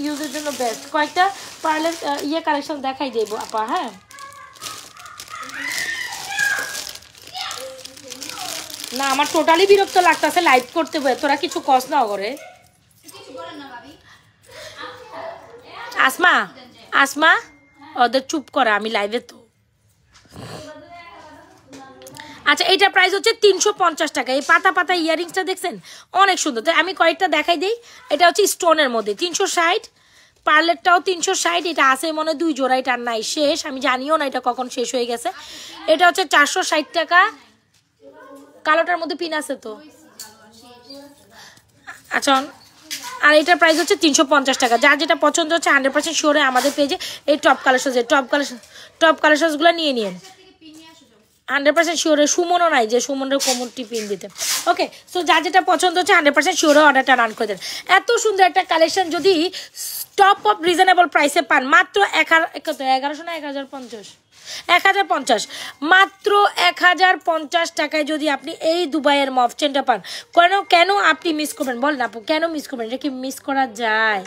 ইউজের জন্য বেস্ট। কয়েকটা পার্লার ইয়ে কালেকশন দেখাই দেবো আপা। হ্যাঁ না আমার টোটালি বিরক্ত লাগতেছে লাইভ করতে হবে, তোরা কিছু কস না করে। আসমা আসমা ওদের চুপ করা, আমি লাইভে তো। আচ্ছা এইটার প্রাইস হচ্ছে 350 টাকা। এই পাতা পাতা ইয়ারিংসটা দেখছেন অনেক সুন্দর, তাই আমি কয়েকটা দেখাই দিই। এটা হচ্ছে স্টোনের মধ্যে 360, পার্লেরটাও 360। এটা আছে মনে 2 জোড়া, এটা নাই, শেষ। আমি জানিও না এটা কখন শেষ হয়ে গেছে। এটা হচ্ছে 460 টাকা, কালোটার মধ্যে পিন আছে তো। আচ্ছা আর এটার প্রাইস হচ্ছে 350 টাকা। যার যেটা পছন্দ হচ্ছে 100% শিওরে আমাদের পেজে এই টপ কালেকশনসগুলো নিয়ে নিন। 100% শিওরে সুমনও নাই যে সুমনের কোমরটি পিন দিতে। ওকে সো যার যেটা পছন্দ হচ্ছে 100% শিওরে অর্ডারটা রান করে দেন। এত সুন্দর একটা কালেকশন যদি টপ অফ রিজনেবল প্রাইসে পান, মাত্র 1150 না 1050, মাত্র 1050 টাকায় যদি আপনি এই দুবাইয়ের মফ চেনটা পান, কেন আপনি মিস করবেন বলেন আপু, কেন মিস করবেন? এটা কি মিস করা যায়?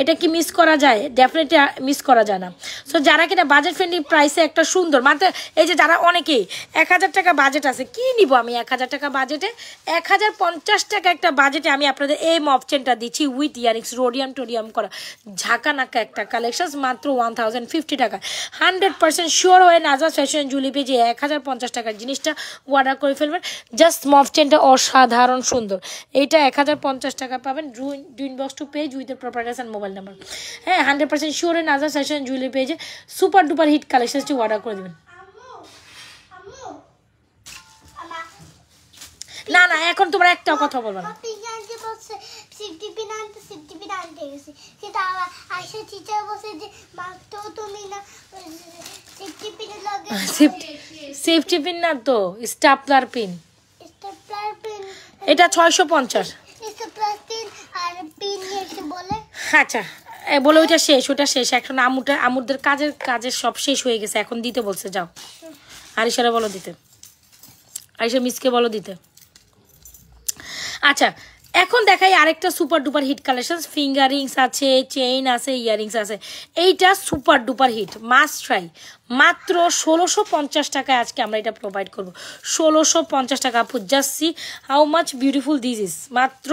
এটা কি মিস করা যায়? ডেফিনেটলি মিস করা যায় না। সো যারা কিনা বাজেট ফ্রেন্ডলি প্রাইসে একটা সুন্দর, মাত্র এই যে যারা অনেকেই 1000 টাকা বাজেট আছে, কি নিব আমি 1000 টাকা বাজেটে, 1050 টাকা একটা বাজেটে আমি আপনাদের এই মফ চেনটা দিচ্ছি উইথ ইয়ারিংস, রোডিয়াম টোডিয়াম করা ঝাঁকা নাকা একটা কালেকশন মাত্র 1050 টাকা। 100% শিওর হয়ে নাজওয়া ফ্যাশন জুয়েলারি পেজে 1050 টাকার জিনিসটা অর্ডার করে ফেলবেন। জাস্ট মফ চেনটা অসাধারণ সুন্দর। এইটা 1050 টাকা পাবেন, do inbox to page with proper address and mobile number. হ্যাঁ 100% শিওরে নাজওয়া ফ্যাশন জুয়েলারি পেজে সুপার ডুপার হিট কালেকশনটি অর্ডার করে দেবেন। না না এখন তোমরা একটা কথা বলবা না। সেফটি পিন না তো, স্টাপলার পিন। এটা 650। আচ্ছা বলে ওইটা শেষ, ওটা শেষ। এখন আমুরদের কাজের সব শেষ হয়ে গেছে, এখন দিতে বলছে। যাও আরিশারে বলো দিতে, আরিশা মিসকে বলো দিতে। আচ্ছা এখন দেখাই আরেকটা super duper hit collection. Finger rings আছে, চেইন আছে, ইয়ারিংস আছে। এইটা super duper hit, must try. মাত্র 1650 টাকায় আজকে আমরা এটা প্রোভাইড করবো। 1650 টাকা আপু, just see how much beautiful this is. মাত্র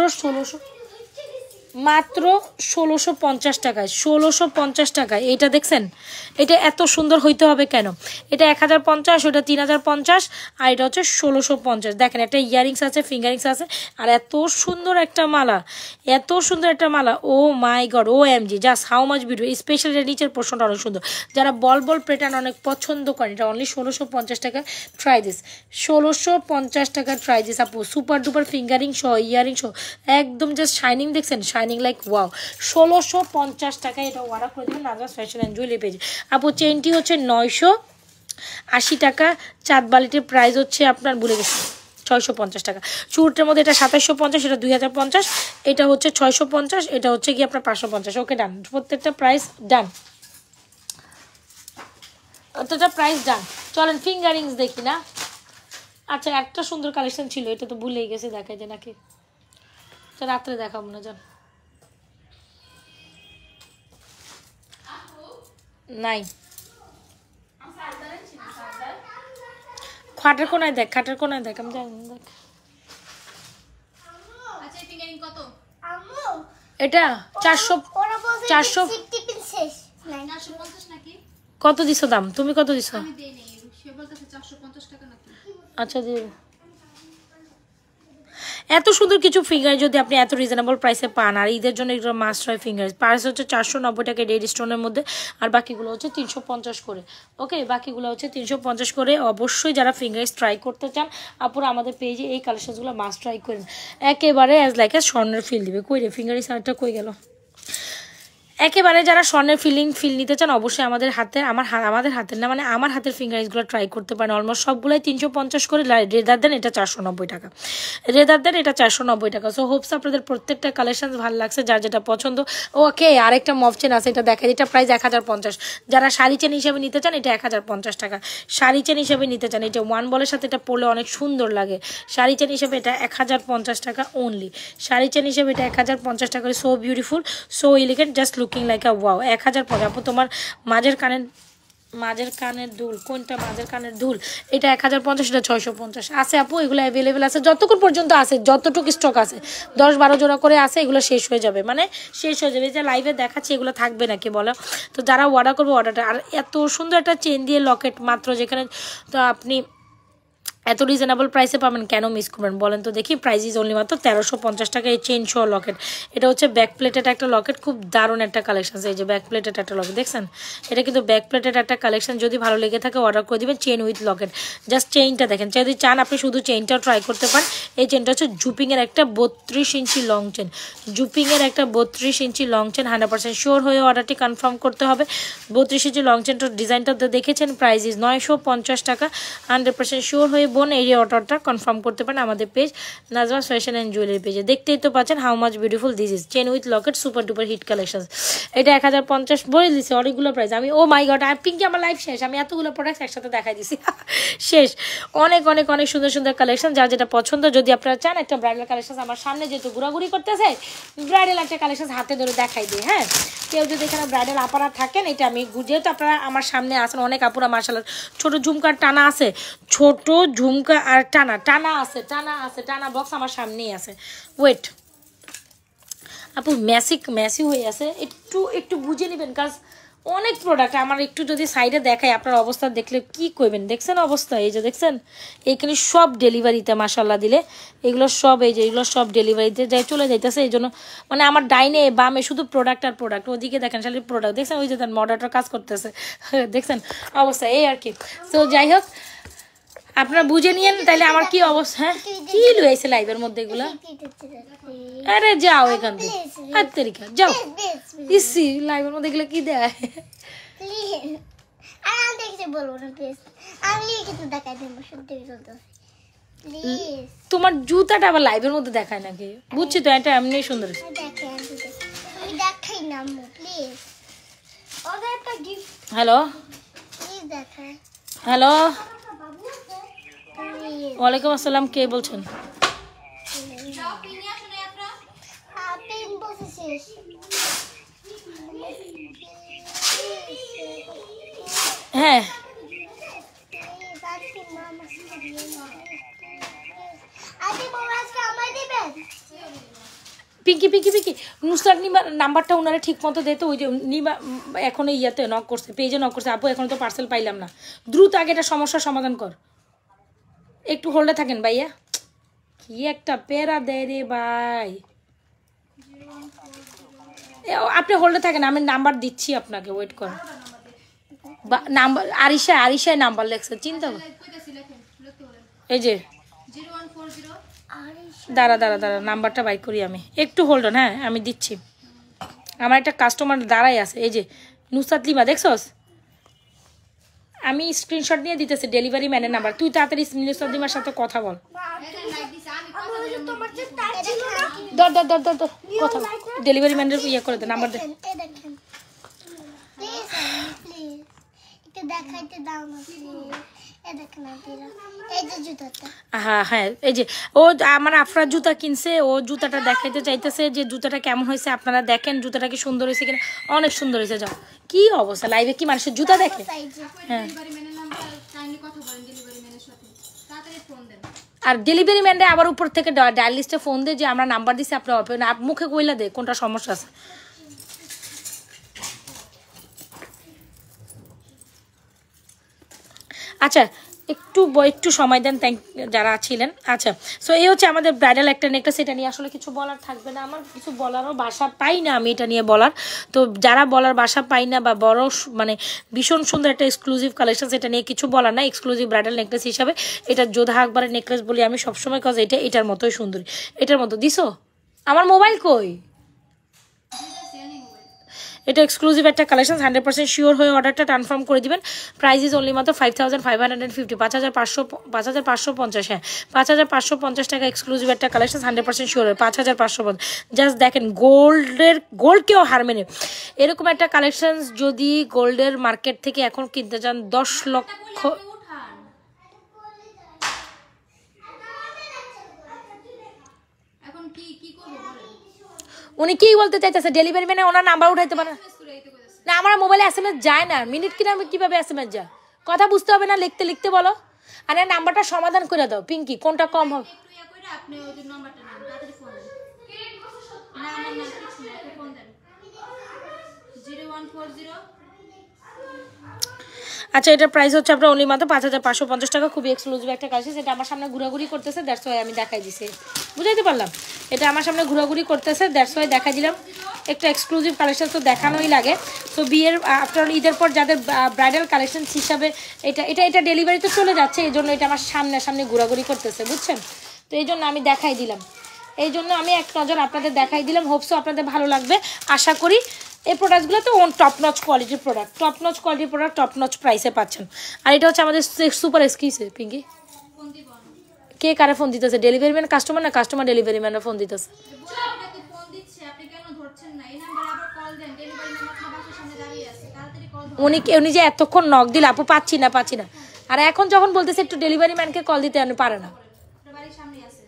1650 টাকায়, 1650 টাকায়। এইটা দেখছেন, এটা এত সুন্দর হইতে হবে কেন? এটা 1050, ওটা 3050, আর এটা হচ্ছে 1650। দেখেন একটা ইয়ারিংস আছে, ফিঙ্গারিংস আছে, আর এত সুন্দর একটা মালা, এত সুন্দর একটা মালা। Oh my God, O M G, just how much beautiful. Specially নিচের পোর্শনটা অনেক সুন্দর। যারা বল প্যাটার্ন অনেক পছন্দ করেন, এটা অনলি 1650 টাকা। ট্রাই দিস, 1650 টাকা ট্রাই দিস আপু। সুপার ডুপার ফিঙ্গারিং সহ, ইয়ারিং সহ, একদম জাস্ট শাইনিং দেখছেন, শাইনিং লাইক ওয়াও। 1650 টাকায় এটা অর্ডার করে দেবেন নাজওয়া ফ্যাশন অ্যান্ড জুয়েলারি পেজে। আপু চেইনটি হচ্ছে 980 টাকা। চাঁদ বালিটির প্রাইস হচ্ছে আপনার ভুলে গেছি 650 টাকা। চুরটার মধ্যে এটা 2750, এটা 2050, এটা হচ্ছে 650, এটা হচ্ছে কি আপনার 550। ওকে ডান, প্রত্যেকটা প্রাইস ডান, প্রত্যেকটা প্রাইস ডান। চলেন ফিঙ্গারিংস দেখি না। আচ্ছা একটা সুন্দর কালেকশন ছিল, এটা তো ভুলেই গেছি দেখাইতে নাকি, রাত্রে দেখাবো না যান। নাই খাটের কোনায় দেখ, খাটের কোনায় দেখ, আমি জানি না, দেখ। আচ্ছা এই ফিঙ্গারিং কত? এটা 400 400 450 নাকি? কত দিছো দাম? তুমি কত দিছো? আমি দেই নাই, সে বলতেছে 450 টাকা নাকি। আচ্ছা দিয়ে এত সুন্দর কিছু ফিঙ্গার যদি আপনি এত রিজনেবল প্রাইসে পান, আর ঈদের জন্য এগুলো মাস্ট হয় ফিঙ্গার। প্রাইস হচ্ছে 490 টাকা ডেড স্টোনের মধ্যে, আর বাকিগুলো হচ্ছে 350 করে। ওকে, বাকিগুলো হচ্ছে 350 করে। অবশ্যই যারা ফিঙ্গার্স ট্রাই করতে চান আপুরা আমাদের পেজে এই কালেকশনগুলো মাস্ট ট্রাই করেন, একেবারে অ্যাজ লাইক স্বর্ণের ফিল দিবে। কই রে ফিঙ্গারিস আরটা কই গেল? একেবারে যারা স্বর্ণের ফিল নিতে চান অবশ্যই আমাদের হাতের না, মানে আমার হাতের ফিঙ্গারিংসগুলো ট্রাই করতে পারেন। অলমোস্ট সবগুলোই 350 করে, রেদার দেন এটা 490 টাকা, রেদার দেন এটা 490 টাকা। সো হোপস আপনাদের প্রত্যেকটা কালেকশন ভালো লাগছে, যার যেটা পছন্দ। ওকে, আরেকটা মফ চেন আছে, এটা দেখেন, এটা প্রাইস 1050। যারা শাড়ি চেন হিসেবে নিতে চান এটা 1050 টাকা। শাড়ি চেন হিসেবে নিতে চান, এটা ওয়ান বলের সাথে এটা পরলে অনেক সুন্দর লাগে। শাড়ি চেন হিসেবে এটা 1050 টাকা অনলি। শাড়ি চেন হিসেবে এটা 1050 টাকা। So beautiful, so elegant, just looking like a wow. 1050 আপু। তোমার মাঝের কানের দুল কোনটা? মাঝের কানের দুল এটা 1050, এটা 650 আছে আপু। এগুলো অ্যাভেলেবেল আছে যতক্ষণ পর্যন্ত আছে, যতটুকু স্টক আছে, 10-12 জোড়া করে আছে। এগুলো শেষ হয়ে যাবে, মানে শেষ হয়ে যাবে। যে লাইভে দেখাচ্ছি এগুলো থাকবে নাকি বলো? তো যারা অর্ডার করবে অর্ডারটা। আর এত সুন্দর একটা চেন দিয়ে লকেট মাত্র, যেখানে তো আপনি এত রিজনেবল প্রাইসে পাবেন, কেন মিস করবেন বলেন তো দেখি? প্রাইস ইজ অনলি মাত্র 1350 টাকা। এই চেন শো লকেট, এটা হচ্ছে ব্যাক প্লেটেড একটা লকেট, খুব দারুণ একটা কালেকশন। এই যে ব্যাক প্লেটেড একটা লকেট দেখছেন, এটা কিন্তু ব্যাক প্লেটেড একটা কালেকশন। যদি ভালো লেগে থাকে অর্ডার করে দিবেন। চেন উইথ লকেট, জাস্ট চেইনটা দেখেন। যদি চান আপনি শুধু চেইনটাও ট্রাই করতে পারেন। এই চেনটা হচ্ছে জুপিংয়ের একটা 32 ইঞ্চি লং চেন, জুপিংয়ের একটা 32 ইঞ্চি লং চেন। 100% শিওর হয়ে অর্ডারটি কনফার্ম করতে হবে। 32 ইঞ্চি লং চেনটার ডিজাইনটা দেখেছেন, প্রাইস ইজ 950 টাকা। 100% শিওর হয়ে বোন এই অর্ডারটা কনফার্ম করতে পারেন আমাদের page Nazma's fashion and jewellery পেজে। দেখতেই তো পাচ্ছেন how much beautiful this is. Chain with locket, super duper hit collection. এটা 1050 বলে দিচ্ছে অনেকগুলো প্রাইস। আমি ও মাই গড, আমি পিঙ্কি আমার লাইফ শেষ, আমি এতগুলো প্রোডাক্ট একসাথে দেখাই দিছি শেষ। অনেক অনেক অনেক সুন্দর সুন্দর কালেকশন, যার যেটা পছন্দ। যদি আপনারা চান একটা ব্রাইডাল কালেকশন আমার সামনে যেহেতু ঘোরাঘুরি করতেছে, ব্রাইডাল একটা কালেকশন হাতে ধরে দেখাই দিই। হ্যাঁ, কেউ যদি এখানে ব্রাইডাল আপনারা থাকেন, এটা আমি যেহেতু আপনারা আমার সামনে আসেন, অনেক আপুরা মার্শাল্লাহ ছোট ঝুমকার টানা আছে, ছোট ঝুমকা আর টানা টানা বক্স আমার সামনেই আছে। ওয়েট আপু, ম্যাসি হয়ে আছে, একটু বুঝে নেবেন, কাজ অনেক প্রোডাক্ট আমার। একটু যদি সাইডে দেখাই আপনার অবস্থা দেখলে কি করবেন। দেখছেন অবস্থা? এই যে দেখছেন, এইখানে সব ডেলিভারিতে মাশাল্লাহ দিলে এগুলো সব, এই যে এগুলো সব ডেলিভারিতে যাই চলে যাইতেছে। এই জন্য মানে আমার ডাইনে বামে শুধু প্রোডাক্ট আর প্রোডাক্ট, ওদিকে দেখেন শালি প্রোডাক্ট। দেখছেন ওই যে তার মডারটার কাজ করতেছে, দেখছেন অবস্থা এই আর কি। তো যাই হোক, আপনারা বুঝে নিয়েন তাইলে আমার কি অবস্থা। হ্যাঁ, কি লুয়েছে লাইভের মধ্যে এগুলা? আরে যাও এখান থেকে, আর তরিকা যাও। ইসি লাইভের মধ্যে এগুলো কি দেয়? তোমার জুতাটা আবার লাইভের মধ্যে দেখায় নাকি? বুঝছি তো, এটা এমনি সুন্দর। হ্যালো হ্যালো, ওয়ালাইকুম আসসালাম, কে বলছেন? হ্যাঁ, পিঙ্কি নুসরাত নিমার নাম্বারটা ওনারা ঠিক মতো দিত। ওই যে নিমা এখন ইয়াতে নক করছে, পেজে নক করছে, আপু এখন তো পার্সেল পাইলাম না, দ্রুত আগে এটা সমস্যার সমাধান কর। একটু হোল্ডে থাকেন ভাইয়া, কি একটা প্যারা দেয় রে ভাই। আপনি হোল্ডে থাকেন, আমি নাম্বার দিচ্ছি আপনাকে, ওয়েট করেন। নাম্বার আরিশায় নাম্বার লেখছে, চিন্তা এই যে দাঁড়া নাম্বারটা বাই করি আমি, একটু হোল্ড অন। হ্যাঁ আমি দিচ্ছি, আমার একটা কাস্টমার দাঁড়াই আছে। এই যে নুসরাত লিমা, দেখছস? আমি স্ক্রিনশট নিয়ে দিতেছি ডেলিভারি ম্যানের নাম্বার। তুই তাড়াতাড়ি নুসরাত লিমার সাথে কথা বল। দর কথা ডেলিভারি ম্যানের ইয়ে করে দে, নাম্বার দে। দেখাইতে দাও না এ দেখ না দিরা এই যে জুতাটা হ্যাঁ হ্যাঁ এই যে ও আমার আফরার জুতা কিনছে, ও জুতাটা দেখাইতে চাইতেছে যে জুতাটা কেমন হয়েছে, আপনারা দেখেন জুতাটা কি সুন্দর হয়েছে কিনা। অনেক সুন্দর হয়েছে। যাও কি অবস্থা, লাইভে কি মানুষের জুতা দেখে? হ্যাঁ ডেলিভারি ম্যানের নাম্বার কাইন্ডলি কথা বলেন ডেলিভারি ম্যানের সাথে, তাড়াতাড়ি ফোন দেন। আর ডেলিভারি ম্যানরা আবার উপর থেকে ডায়াল লিস্টে ফোন দিয়ে যে আমরা নাম্বার দিছি আপনার মুখে কইলা দে কোনটা সমস্যা আছে। আচ্ছা একটু সময় দেন যারা ছিলেন। আচ্ছা সো এই হচ্ছে আমাদের ব্রাইডাল একটা নেকলেস। এটা নিয়ে আসলে কিছু বলার থাকবে না, আমার কিছু বলারও ভাষা পাই না আমি এটা নিয়ে বলার। তো যারা বলার ভাষা পাই না বা বড় মানে ভীষণ সুন্দর একটা এক্সক্লুসিভ কালেকশন, এটা নিয়ে কিছু বলার না। এক্সক্লুসিভ ব্রাইডাল নেকলেস হিসাবে এটা যোধা আকবরের নেকলেস বলি আমি সবসময়, কজ এটার মতোই সুন্দরী। এটার মতো দিছো? আমার মোবাইল কই? এটা এক্সক্লুসিভ একটা কালেকশন, 100% শিওর হয়ে অর্ডারটা কনফার্ম করে দিবেন। প্রাইস ইজ অনলি মাত্র 5550, 5550। হ্যাঁ 5550 টাকা এক্সক্লুসিভ একটা কালেকশন, 100% শিওর হয় 5550। জাস্ট দেখেন গোল্ডকেও হার মেনে এরকম একটা কালেকশন যদি গোল্ডের মার্কেট থেকে এখন কিনতে চান 10 লক্ষ। এখন কি করব বলেন? উনি কি বলতে চাইতেছে? ডেলিভারি ম্যানে ওনার নাম্বার উঠাইতে পারে না? আমার মোবাইলে SMS যায় না, মিনিট কিভাবে SMS যায়? কথা বুঝতে হবে না, লিখতে বলো। আর নাম্বারটা সমাধান করে দাও পিঙ্কি, কোনটা কম হবে। একটু ইয়া কইরা আপনি ওই যে নাম্বারটা নেন, তাড়াতাড়ি ফোন দেন। না কিছু না, একটু ফোন দেন 0140। আচ্ছা এটার প্রাইস হচ্ছে আপনার অনলি মাত্র 5550 টাকা। খুবই এক্সক্লুসিভ একটা কালেকশন। এটা আমার সামনে ঘোরাঘুরি করতেছে, দ্যাটস ওয়াই আমি দেখাই দিছি। বুঝাইতে পারলাম? এটা আমার সামনে ঘোরাঘুরি করতেছে, দ্যাটস ওয়াই দেখাই দিলাম। একটা এক্সক্লুসিভ কালেকশন তো দেখানোই লাগে। তো বিয়ের আফটার ঈদের পর যাদের ব্রাইডাল কালেকশন হিসাবে এটা ডেলিভারি তো চলে যাচ্ছে, এই জন্য এটা আমার সামনে ঘোরাঘুরি করতেছে, বুঝছেন? তো এই জন্য আমি দেখাই দিলাম, এই জন্য আমি এক নজর আপনাদের দেখাই দিলাম। হোপসো আপনাদের ভালো লাগবে আশা করি। এই প্রোডাক্টগুলো তো টপ নচ কোয়ালিটির প্রোডাক্ট, টপ নচ প্রাইসে পাচ্ছেন। আর এটা হচ্ছে আমাদের সুপার এক্সক্লুসিভ। পিঙ্কি ফোন দিব কে কারে ফোন দিতেছে? ডেলিভারি ম্যান কাস্টমার না কাস্টমার ডেলিভারি ম্যানরা ফোন দিতেছে? আপনাকে ফোন দিচ্ছে, আপনি কেন ধরছেন না? এই নাম্বারে আবার কল দেন, ডেলিভারি ম্যান আপনার বাসার সামনে দাঁড়িয়ে আছে, তাড়াতাড়ি কল দেন। উনি যে এতক্ষণ নক দিল আপু পাচ্ছি না। আর এখন যখন বলতেছে একটু ডেলিভারি ম্যানকে কল দিতে পারে না। আপনার বাড়ির সামনে আছে।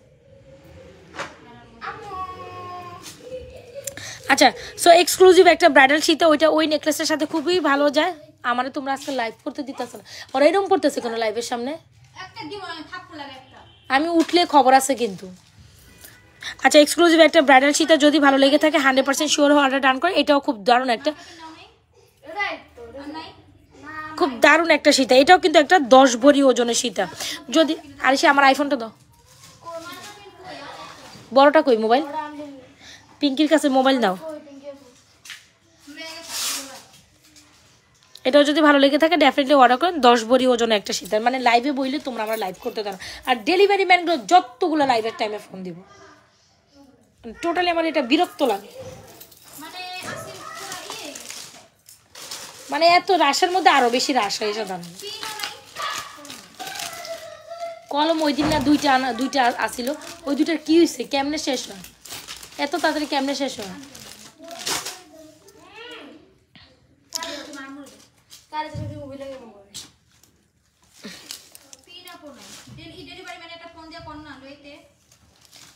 আচ্ছা সো এক্সক্লুসিভ একটা ব্রাইডাল শীতে ওই নেকলেসের সাথে খুবই ভালো যায়। আমারে তোমরা আজকে লাইভ করতে দিতেছে না, ওরা এরকম করতেছে কোনো লাইভের সামনে। একটা দিব না, থাপ্পড় লাগে একটা। আমি উঠলে খবর আছে কিন্তু। আচ্ছা এক্সক্লুসিভ একটা ব্রাইডাল শীতে যদি ভালো লেগে থাকে 100% শিওর হয়ে অর্ডার ডান করে। এটাও খুব দারুণ একটা খুব দারুণ একটা সীতা। এটাও কিন্তু একটা 10 ভরি ওজনের সীতা। যদি আরিশা আমার আইফোনটা দাও, বড়টা কই মোবাইল? পিঙ্কির কাছে মোবাইল দাও। এটাও যদি ভালো লেগে থাকে ডেফিনেটলি অর্ডার করেন। 10 ভরি ওজনে একটা সীতা, মানে লাইভে বইলে তোমরা আমরা লাইভ করতে দাও। আর ডেলিভারি ম্যানগুলো যতগুলো লাইভের টাইমে ফোন দিব, টোটালি আমার এটা বিরক্ত লাগে। মানে এত রাশের মধ্যে আরো বেশি রাশ হয়ে যায়। দাম কলম ওই দিন না দুইটা আসিল, ওই দুইটার কি হয়েছে? কেমনে শেষ হয় এত তাড়াতাড়ি? কেমনে শেষ হয়?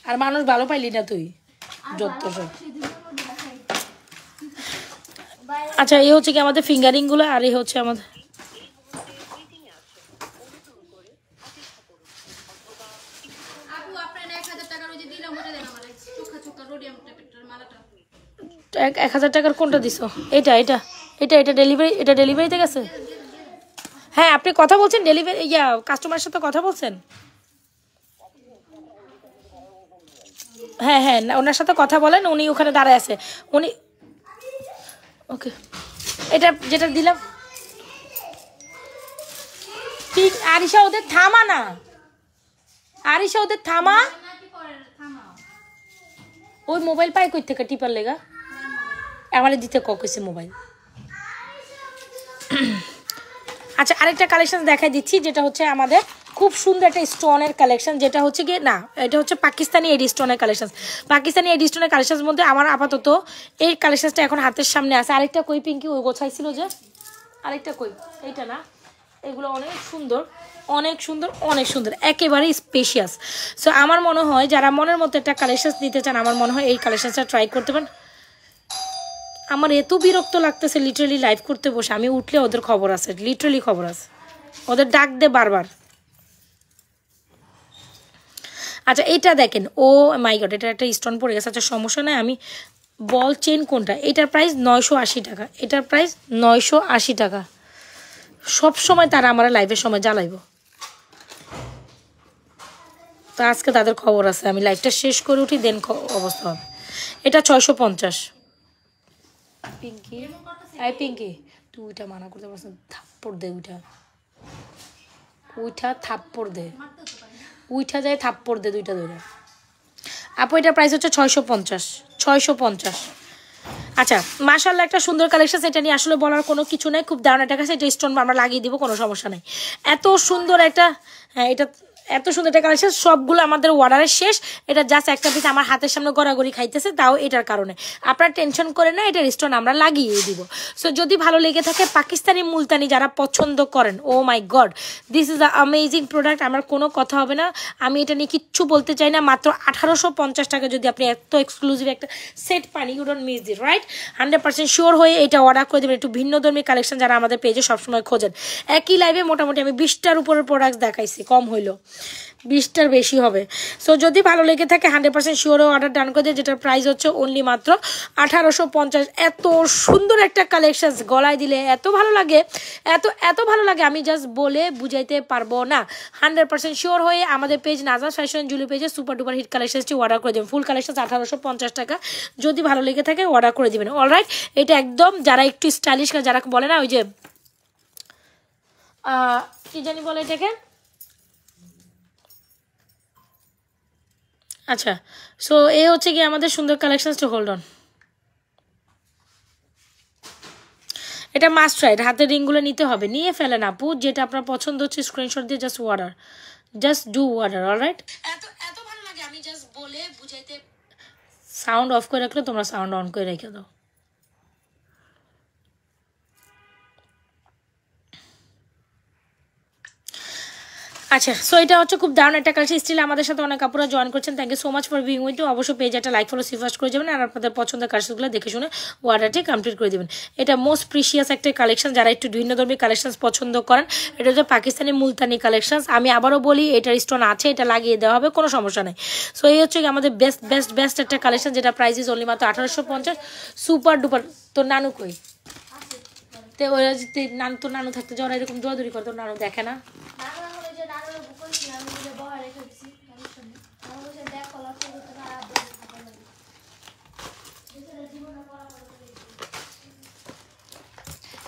আর মানুষ ভালো পাইলি না তুই যত সব। আচ্ছা এই হচ্ছে কি আমাদের ফিঙ্গারিং গুলো, আর এই হচ্ছে আমাদের আপু আপনার 1000 টাকার ওই যে দিলাম ওটা দেন আমারে, চোখা রোডিয়াম টেপের মালাটা। 1000 টাকার কোনটা দিছো? এটা ডেলিভারিতে গেছে? হ্যাঁ আপনি কথা বলছেন ডেলিভারি কাস্টমারের সাথে কথা বলছেন? হ্যাঁ ওনার সাথে কথা বলেন, উনি ওখানে দাঁড়ায় আছে। উনি ওকে এটা যেটা দিলাম। ঠিক আরিশা ওদের থামা না, আরিশা ওদের থামা। ওই মোবাইল পাই কই থেকে টিপার লেগা? আমার দিতে কইছে মোবাইল। আচ্ছা আরেকটা কালেকশন দেখাই দিচ্ছি, যেটা হচ্ছে আমাদের খুব সুন্দর একটা স্টোনের কালেকশন, যেটা হচ্ছে কি না এটা হচ্ছে পাকিস্তানি এডি স্টোনের কালেকশন। পাকিস্তানি এডি স্টোনের কালেকশনের মধ্যে আমার আপাতত এই কালেকশনটা এখন হাতের সামনে আছে। আরেকটা কই পিঙ্কি? ওই গোছাইছিল যে আরেকটা কই? এইটা না, এগুলো অনেক সুন্দর, অনেক সুন্দর, অনেক সুন্দর, একেবারেই স্পেশিয়াস। সো আমার মনে হয় যারা মনের মতো একটা কালেকশান নিতে চান, আমার মনে হয় এই কালেকশানটা ট্রাই করতে পারেন। আমার এত বিরক্ত লাগতেছে লিটারালি লাইভ করতে বসে, আমি উঠলে ওদের খবর আছে, লিটারালি খবর আছে, ওদের ডাক দে বারবার। আচ্ছা এটা দেখেন, ও মাই গড, এটা একটা স্টোন পড়ে গেছে। আচ্ছা সমস্যা নাই, আমি বল চেন কোনটা, এটার প্রাইস 980 টাকা, এটার প্রাইস 980 টাকা। সব সময় তারা আমার লাইভের সময় জ্বালাইব, তো আজকে তাদের খবর আছে, আমি লাইভটা শেষ করে উঠি দেন অবস্থা হবে। এটা 650। পিঙ্কি, এই পিঙ্কি তুই ওইটা মানা করতে পারছ, থাপ্পড় দে, উইঠা থাপ্পড় দে, উইঠা যায় থাপ্পড় দে দুইটা দুইটা। আপু এটার প্রাইস হচ্ছে 650, 650। আচ্ছা মাশাআল্লাহ একটা সুন্দর কালেকশন, এটা নিয়ে আসলে বলার কোনো কিছু নাই, খুব দারুণ একটা কাছে। এটা স্টোন আমরা লাগিয়ে দিব, কোনো সমস্যা নাই। এত সুন্দর একটা, হ্যাঁ এটা এত সুন্দর একটা কালেকশন, সবগুলো আমাদের অর্ডারের শেষ। এটা জাস্ট একটা পিস আমার হাতের সামনে গড়াগড়ি খাইতেছে, তাও এটার কারণে আপনারা টেনশন করে না, এটার স্টোন আমরা লাগিয়ে দিব। সো যদি ভালো লেগে থাকে, পাকিস্তানি মুলতানি যারা পছন্দ করেন, oh my God this is a amazing product, আমার কোনো কথা হবে না, আমি এটা নিয়ে কিচ্ছু বলতে চাই না। মাত্র 1850 টাকা যদি আপনি এত এক্সক্লুসিভ একটা সেট পান, you don't miss it, right? 100% sure হয়ে এটা অর্ডার করে দেবেন। একটু ভিন্ন ধর্মী কালেকশন যারা আমাদের পেজে সবসময় খোঁজেন, একই লাইভে মোটামুটি আমি 20টার উপরের প্রোডাক্ট দেখাইছি, কম হইলো 20টার বেশি হবে। সো যদি ভালো লেগে থাকে 100% শিওরে অর্ডার ডান করে দিয়ে, যেটার প্রাইস হচ্ছে অনলি মাত্র 1850। এত সুন্দর একটা কালেকশন, গলায় দিলে এত ভালো লাগে, এত ভালো লাগে, আমি জাস্ট বলে বুঝাইতে পারবো না। 100% শিওর হয়ে আমাদের পেজ নাজাস ফ্যাশন জুয়েলারি পেজে সুপার ডুপার হিট কালেকশনটি অর্ডার করে দেবেন। ফুল কালেকশন 1850 টাকা, যদি ভালো লেগে থাকে অর্ডার করে দেবেন। অলরাইট, এটা একদম যারা একটু স্টাইলিশ, যারা বলে না ওই যে কি জানি বলে এটাকে, আচ্ছা সো এই হচ্ছে কি আমাদের সুন্দর কালেকশনসটা। হোল্ড অন, এটা মাস্ট রাইট, হাতের রিংগুলো নিতে হবে, নিয়ে ফেলেন আপু, যেটা আপনার পছন্দ হচ্ছে স্ক্রিনশট দিয়ে just order, just do order. Alright, এত ভালো লাগে, আমি জাস্ট বলে বুঝাইতে। সাউন্ড অফ করে রাখলে তোমরা সাউন্ড অন করে রেখে দাও। আচ্ছা সো এটা হচ্ছে খুব দারুণ একটা কালেকশন। স্টিল আমাদের সাথে অনেক আপুরা জয়েন করছেন, thank you so much for being with. অবশ্যই পেজ একটা লাইক ফলো সিফাস্ট করে যাবেন, আর আপনাদের পছন্দের কালেকশনগুলো দেখে শুনে অর্ডারটি কমপ্লিট করে দেবেন। এটা মোস্ট প্রিশিয়াস একটা কালেকশন, যারা একটু ভিন্ন ধর্মী কালেকশন পছন্দ করেন, এটা হচ্ছে পাকিস্তানি মুলতানি কালেকশন। আমি আবারও বলি, এটার স্টোন আছে, এটা লাগিয়ে দেওয়া হবে, কোনো সমস্যা নেই। সো এই হচ্ছে আমাদের বেস্ট একটা কালেকশন, যেটা প্রাইস ইজ অনলি মাত্র 1850। Super duper. তোর নানু কই? তো ওরা যদি নানু, তোর নানু থাকতে যাওয়ার এরকম জোয়াদুরি করে, তোর নানু দেখে না?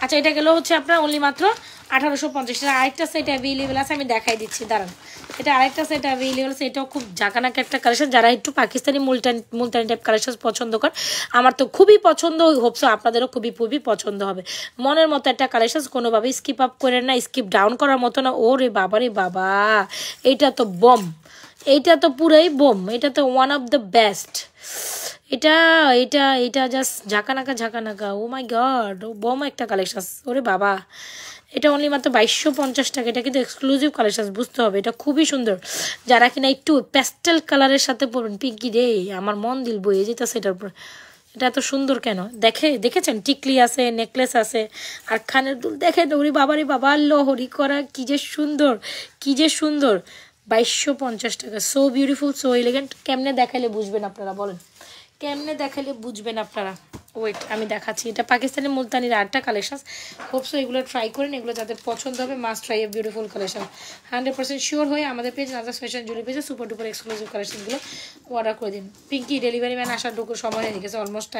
আচ্ছা এটা গেল হচ্ছে আপনার অনলি মাত্র 1850। আরেকটা সেট অ্যাভেলেবেল আছে, আমি দেখাই দিচ্ছি দাঁড়ান। এটা আরেকটা সেট অ্যাভেলেবেল আছে, এটাও খুব জাকানাকা একটা কালেকশন। যারা একটু পাকিস্তানি মুলতানি টাইপ কালেকশন পছন্দ করেন, আমার তো খুবই পছন্দ, হোপসো আপনাদেরও খুবই পছন্দ হবে। মনের মতো একটা কালেকশন, কোনোভাবেই স্কিপ আপ করেন না, স্কিপ ডাউন করার মতো না। ও রে বাবা রে বাবা, এইটা তো বম, এইটা তো পুরাই বোম, এটা তো ওয়ান অফ দ্য বেস্ট। এটা এটা এটা just Jhakanaka, O my God, O bomb একটা কালেকশন। ওরে বাবা, এটা অনলি মাত্র 2250 টাকা। এটা কিন্তু এক্সক্লুসিভ কালেকশন, বুঝতে হবে, এটা খুবই সুন্দর। যারা কিনা একটু প্যাস্টেল কালারের সাথে পরবেন, পিঙ্কি রে আমার মন দিল বইয়ে যেতেছে এটার উপর। এটা এত সুন্দর কেন, দেখেছেন টিকলি আছে, নেকলেস আছে, আর খানের দুল দেখেন, ওরে বাবারে বাবা, লহরি করা, কি যে সুন্দর, 2250 টাকা। So beautiful, so elegant. কেমনে দেখাইলে বুঝবেন আপনারা, বলেন কেমনে দেখাইলে বুঝবেন আপনারা? ওয়েট আমি দেখাচ্ছি। এটা পাকিস্তানি মুলতানির আরেকটা কালেকশন, হোপসো এগুলো ট্রাই করেন, এগুলো যাদের পছন্দ হবে must try. Beautiful collection, 100% sure হয়ে আমাদের পেজ নাজাস ফ্যাশন জুয়েলারি পেজে সুপার ডুপার এক্সক্লুসিভ কালেকশনগুলো অর্ডার করে দিন। পিঙ্কি ডেলিভারি ম্যান আসার ঢুকুর সময় হয়ে গেছে, অলমোস্ট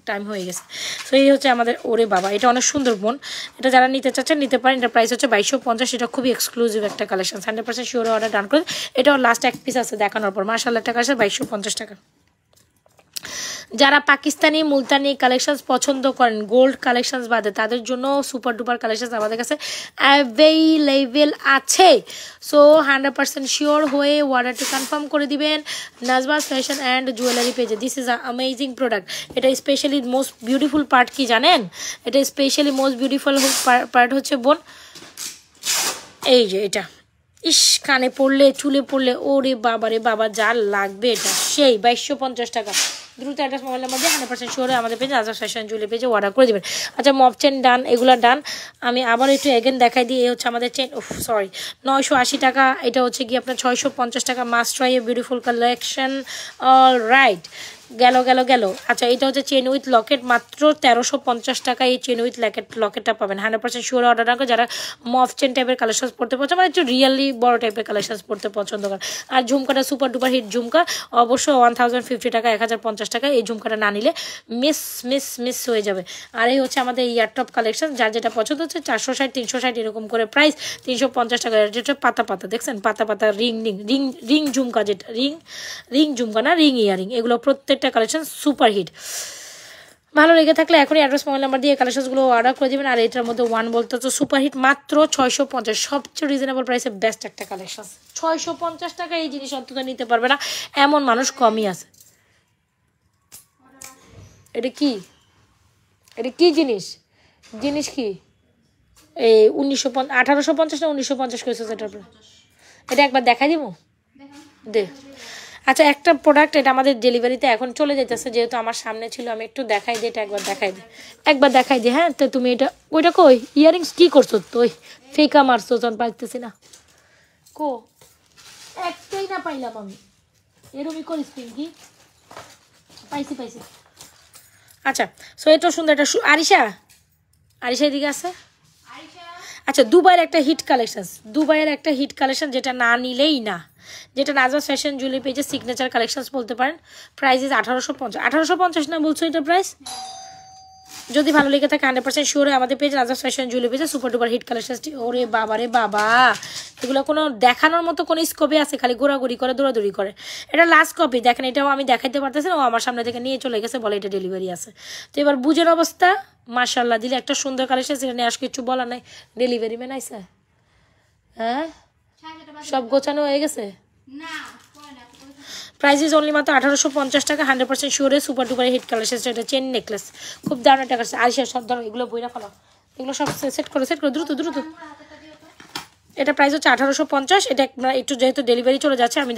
টাইম হয়ে গেছে। সো এই হচ্ছে আমাদের, ওরে বাবা এটা অনেক সুন্দর বোন, এটা যারা নিতে চাচ্ছেন নিতে পারেন। এটা প্রাইস হচ্ছে 2250। এটা খুবই এক্সক্লুসিভ একটা কালেকশন, 100% শিওর অর্ডার ডান করে। এটাও লাস্ট এক পিস আছে দেখানোর পর। মাশাআল্লাহ একটা কালেকশন 2250 টাকা। যারা পাকিস্তানি মুলতানি কালেকশনস পছন্দ করেন, গোল্ড কালেকশনস বাদে, তাদের জন্য সুপার ডুপার কালেকশনস আমাদের কাছে অ্যাভেলেবেল আছে। সো 100% শিওর হয়ে অর্ডারটি কনফার্ম করে দিবেন নাজবাস ফ্যাশন অ্যান্ড জুয়েলারি পেজে। This is a amazing product. এটা স্পেশালি মোস্ট বিউটিফুল পার্ট কি জানেন? এটা স্পেশালি মোস্ট বিউটিফুল পার্ট হচ্ছে বোন, এই যে এটা, ইস কানে পড়লে চুলে পড়লে ওরে বাবা রে বাবা, যা লাগবে এটা সেই 2250 টাকা। দ্রুত অ্যাড্রেস মোবাইল নাম্বার দিয়ে 100% শিওরে আমাদের পেজে আজাদ ফ্যাশন জুয়েলারি পেজে অর্ডার করে দেবেন। আচ্ছা মফ চেন ডান, এগুলো ডান। আমি আবার একটু এগেন দেখাই দিই। এই হচ্ছে আমাদের চেন, সরি 980 টাকা। এটা হচ্ছে কি আপনার 650 টাকা। Must try a beautiful collection. All right, গেল গেল গেল। আচ্ছা এটা হচ্ছে চেন উইথ লকেট, মাত্র 1350 টাকা। এই চেন উইথ লকেটটা পাবেন 100% শিওর অর্ডার রাখো যারা মফ চেন টাইপের কালেকশন পড়তে পছন্দ, মানে একটু রিয়েলি বড় টাইপের কালেকশন পড়তে পছন্দ করেন। আর ঝুমকাটা সুপার ডুপার হিট ঝুমকা, অবশ্যই 1050 টাকা, 1050 টাকা। এই ঝুমকাটা না নিলে মিস হয়ে যাবে। আর এই হচ্ছে আমাদের ইয়ারটপ কালেকশন, যার যেটা পছন্দ হচ্ছে 460 360 এরকম করে প্রাইস। 350 টাকা। যেটা পাতা পাতা দেখছেন, পাতা পাতা রিং ঝুমকা, যেটা রিং ঝুমকা না, রিং ইয়ারিং, এগুলো প্রত্যেকটা কালেকশন সুপার হিট। ভালো লেগে থাকলে এখনই অ্যাড্রেস মোবাইল নাম্বার দিয়ে কালেকশনগুলো অর্ডার করে দেবেন। আর এটার মধ্যে ওয়ান বলতে তো সুপার হিট, মাত্র 650, সবচেয়ে রিজনেবল প্রাইসে বেস্ট একটা কালেকশন। 650 টাকা এই জিনিস অন্তত নিতে পারবে না এমন মানুষ কমই আছে। এটা কি, এটা কি জিনিস, জিনিস কি? এই 1850 না 1950 করেছে এটার উপরে। এটা একবার দেখাই দিব দে। আচ্ছা একটা প্রোডাক্ট, এটা আমাদের ডেলিভারিতে এখন চলে যেতেছে, যেহেতু আমার সামনে ছিল আমি একটু দেখাই দিই। এটা একবার দেখাই দিই। হ্যাঁ তো তুমি এটা, ওইটা কই ইয়ারিংস কি করছো তুই? ফেকা মারছো, তখন পাইতেছি না কো, একটাই না পাইলাম আমি। এরকমই করিস পিঙ্কি, পাইছি। আচ্ছা সো এটাও সুন্দর একটা আরিশা এদিকে আছে। আচ্ছা দুবাইয়ের একটা হিট কালেকশন, যেটা না নিলেই না, যেটা নাজাস ফ্যাশন জুয়েলারি পেজে সিগনেচার কালেকশনস বলতে পারেন। প্রাইস ইজ 1850 না বলছো এটা প্রাইস? যদি ভালো লেগে থাকে 100% শিওর আমাদের পেজ নাজাস ফ্যাশন জুয়েলারি পেজে সুপার ডুপার হিট কালেকশনসটি। ওরে বাবা রে বাবা, এগুলো কোনো দেখানোর মতো কোনো স্কোপে আছে? খালি ঘোরাঘুরি করে, দৌড়াদৌড়ি করে। এটা লাস্ট কপি দেখেন, এটাও আমি দেখাইতে পারতেছি না, ও আমার সামনে থেকে নিয়ে চলে গেছে, বলে এটা ডেলিভারি আছে। তো এবার বুঝের অবস্থা। মাশাআল্লাহ দিলে একটা সুন্দর কালেকশন, সেটা নিয়ে আজ কিছু বলা নাই। ডেলিভারি ম্যান আইসা, হ্যাঁ সব গোছানো হয়ে গেছে। প্রাইস ইজ অনলি মাত্র 1850 টাকা। 100% শিওরে সুপার ডুপার হিট কালেকশন। এটা চেন নেকলেস, খুব দারুণ একটা কাছে। আর সব ধরো এগুলো বইরা ফেলো, এগুলো সব সেট করো দ্রুত। এটা প্রাইস হচ্ছে 1850। এটা একটু যেহেতু ডেলিভারি চলে যাচ্ছে, আমি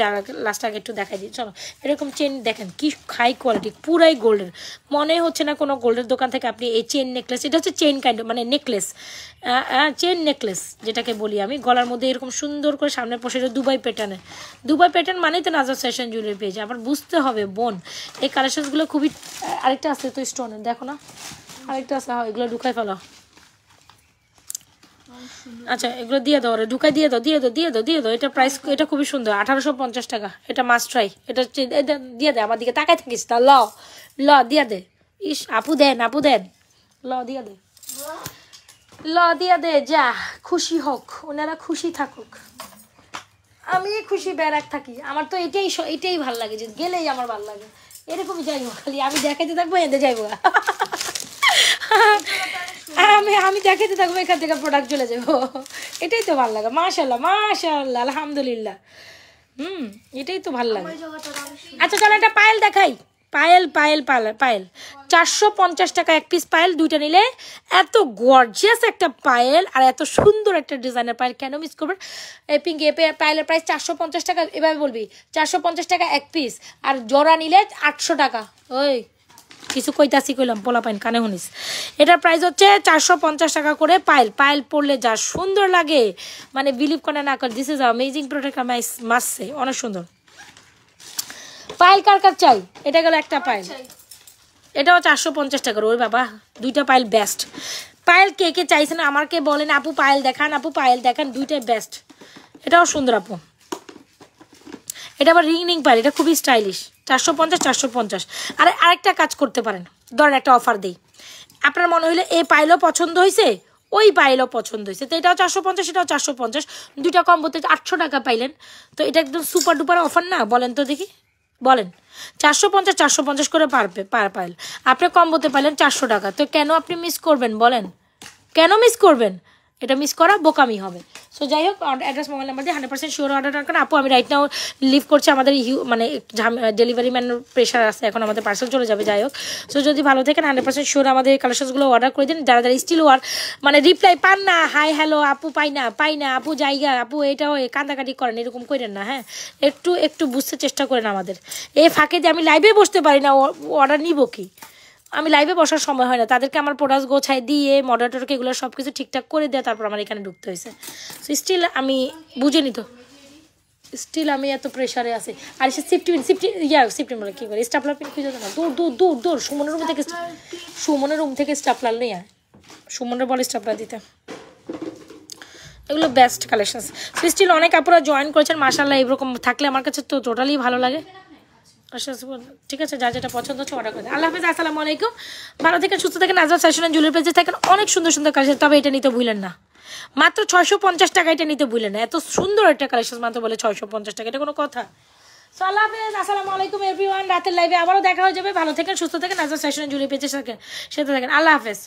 লাস্ট আগে একটু দেখাই দিই। চলো এরকম চেন দেখেন কি হাই কোয়ালিটি, পুরাই গোল্ডের, মনে হচ্ছে না কোনো গোল্ডের দোকান থেকে আপনি এই চেন নেকলেস। এটা হচ্ছে চেন কাইন্ড, মানে নেকলেস, চেন নেকলেস যেটাকে বলি আমি। গলার মধ্যে এরকম সুন্দর করে সামনে পোষে, দুবাই প্যাটার্ন মানেই তো নাজাস ফ্যাশন জুয়েলারি পেজ। আবার বুঝতে হবে বোন, এই কালেকশনসগুলো খুবই। আরেকটা আছে তো স্টোনের, দেখো না আরেকটা আছে, এগুলো ঢুকাই ফেলো। আচ্ছা এগুলো দিয়ে দাও, ঢুকাই দিয়ে দাও। এটা প্রাইস, এটা খুবই সুন্দর, 1850 টাকা। এটা মাস্ট ট্রাই। এটা দিয়ে দে, আমার দিকে তাকাই থাকিস তা। ল দিয়ে দে। ইস আপু দেন ল দিয়ে দে যা, খুশি হোক ওনারা, খুশি থাকুক, আমি খুশি ব্যারাক থাকি। আমার তো এটাই ভাল লাগে, যে গেলেই আমার ভাল লাগে। এরকমই যাইবো, খালি আমি দেখাইতে থাকবো, এতে যাইবো। আমি দেখাইতে থাকবো, এখান থেকে প্রোডাক্ট চলে যাবো। এটাই তো ভালো লাগে। মাশাআল্লাহ আলহামদুলিল্লাহ। এটাই তো ভালো লাগে। আচ্ছা চলো একটা পায়েল দেখাই। পায়েল 450 টাকা এক পিস পায়েল। দুইটা নিলে এত গর্জিয়াস একটা পায়েল আর এত সুন্দর একটা ডিজাইনের পায়েল কেন মিস করবেন? এই পিঙ্কি পায়েলের প্রাইস 450 টাকা। এভাবে বলবি 450 টাকা এক পিস, আর জোড়া নিলে 800 টাকা। ওই কিছু কইলাম পোলা পাইন কানে শুনিস। এটার প্রাইস হচ্ছে 450 টাকা করে পায়েল পরলে যা সুন্দর লাগে, মানে বিলিভ করে না করে। দিস ইজ অ্যামেজিং প্রোডাক্ট, আমি মাস্ট সে, অনেক সুন্দর। পায়েল কার চাই? এটা গেল একটা পায়েল, এটাও 450 টাকার। ওই বাবা দুইটা পায়েল বেস্ট। পায়েল কে চাইছেন আমাকে বলেন, আপু পায়েল দেখান, দুইটাই বেস্ট। এটাও সুন্দর আপু। এটা আবার রিং পায়েল, এটা খুবই স্টাইলিশ। 450। আর আরেকটা কাজ করতে পারেন, ধরেন একটা অফার দিই। আপনার মনে হইলে এই পায়েলও পছন্দ হয়েছে, ওই পায়েলও পছন্দ হয়েছে, তো এটাও 450, এটাও 450, দুইটা কম্বোতে 800 টাকা পাইলেন। তো এটা একদম সুপার ডুপার অফার না? বলেন তো দেখি, বলেন। 450 করে পায়েল আপনি কম্বোতে পাইলেন 400 টাকা। তো কেন আপনি মিস করবেন বলেন? কেন মিস করবেন? এটা মিস করা বোকামি হবে। সো যাই হোক, অ্যাড্রেস মোবাইল নাম্বার দিয়ে 100% শিওর অর্ডার করেন। আপু আমি রাইট নাও লিভ করছি, আমাদের মানে ডেলিভারি ম্যানের প্রেশার আছে, এখন আমাদের পার্সেল চলে যাবে। যাই হোক, সো যদি ভালো থাকেন 100% শিওর আমাদের কালেকশনসগুলো অর্ডার করে দিন। যারা যারা স্টিল ওয়ার মানে রিপ্লাই পান না, হাই হ্যালো আপু পাই না আপু জায়গা আপু এটা কান্দাকাটি করেন, এরকম করেন না। হ্যাঁ, একটু বুঝতে চেষ্টা করেন আমাদের। এই ফাঁকে যে আমি লাইভে বসতে পারি না, অর্ডার নিব কি? আমি লাইভে বসার সময় হয় না, তাদেরকে আমার প্রোডাক্ট গোছায় দিয়ে মডারেটরকে এগুলো সব কিছু ঠিকঠাক করে দেওয়া, তারপর আমার এখানে ঢুকতে হয়েছে। সো স্টিল আমি বুঝিনি তো, স্টিল আমি এত প্রেশারে আছি। আর সে সিফটি বলে কী করে স্টাফলার পিন খুঁজে না, দূর সুমনের রুম থেকে স্টাফলার নেই, সুমনের বলে স্টাফলার দিতে। এগুলো বেস্ট কালেকশনস। স্টিল অনেক আপুরা জয়েন করেছেন, মাশাআল্লাহ। এরকম থাকলে আমার কাছে তো টোটালি ভালো লাগে। ঠিক আছে, যা যেটা পছন্দ হচ্ছে অর্ডার করে। আল্লাহ হাফেজ, আসসালামু আলাইকুম। ভালো থাকেন, সুস্থ থাকেন। নাজমা ফ্যাশন এন্ড জুয়েলারি পেজে থাকেন, অনেক সুন্দর সুন্দর কালেকশন। তবে এটা নিতে ভুলেন না, মাত্র 650 টাকা। এটা নিতে ভুলেন না, এত সুন্দর একটা কালেকশন মাত্র বলে 650 টাকা, এটা কোনো কথা? সো আল্লাহ হাফেজ, আসসালামু আলাইকুম এভরিওয়ান। রাতের লাইভে আবারও দেখা হয়ে যাবে। ভালো থাকেন, সুস্থ থাকেন। নাজমা ফ্যাশন এন্ড জুয়েলারি পেজের সাথে থাকেন। আল্লাহ হাফেজ।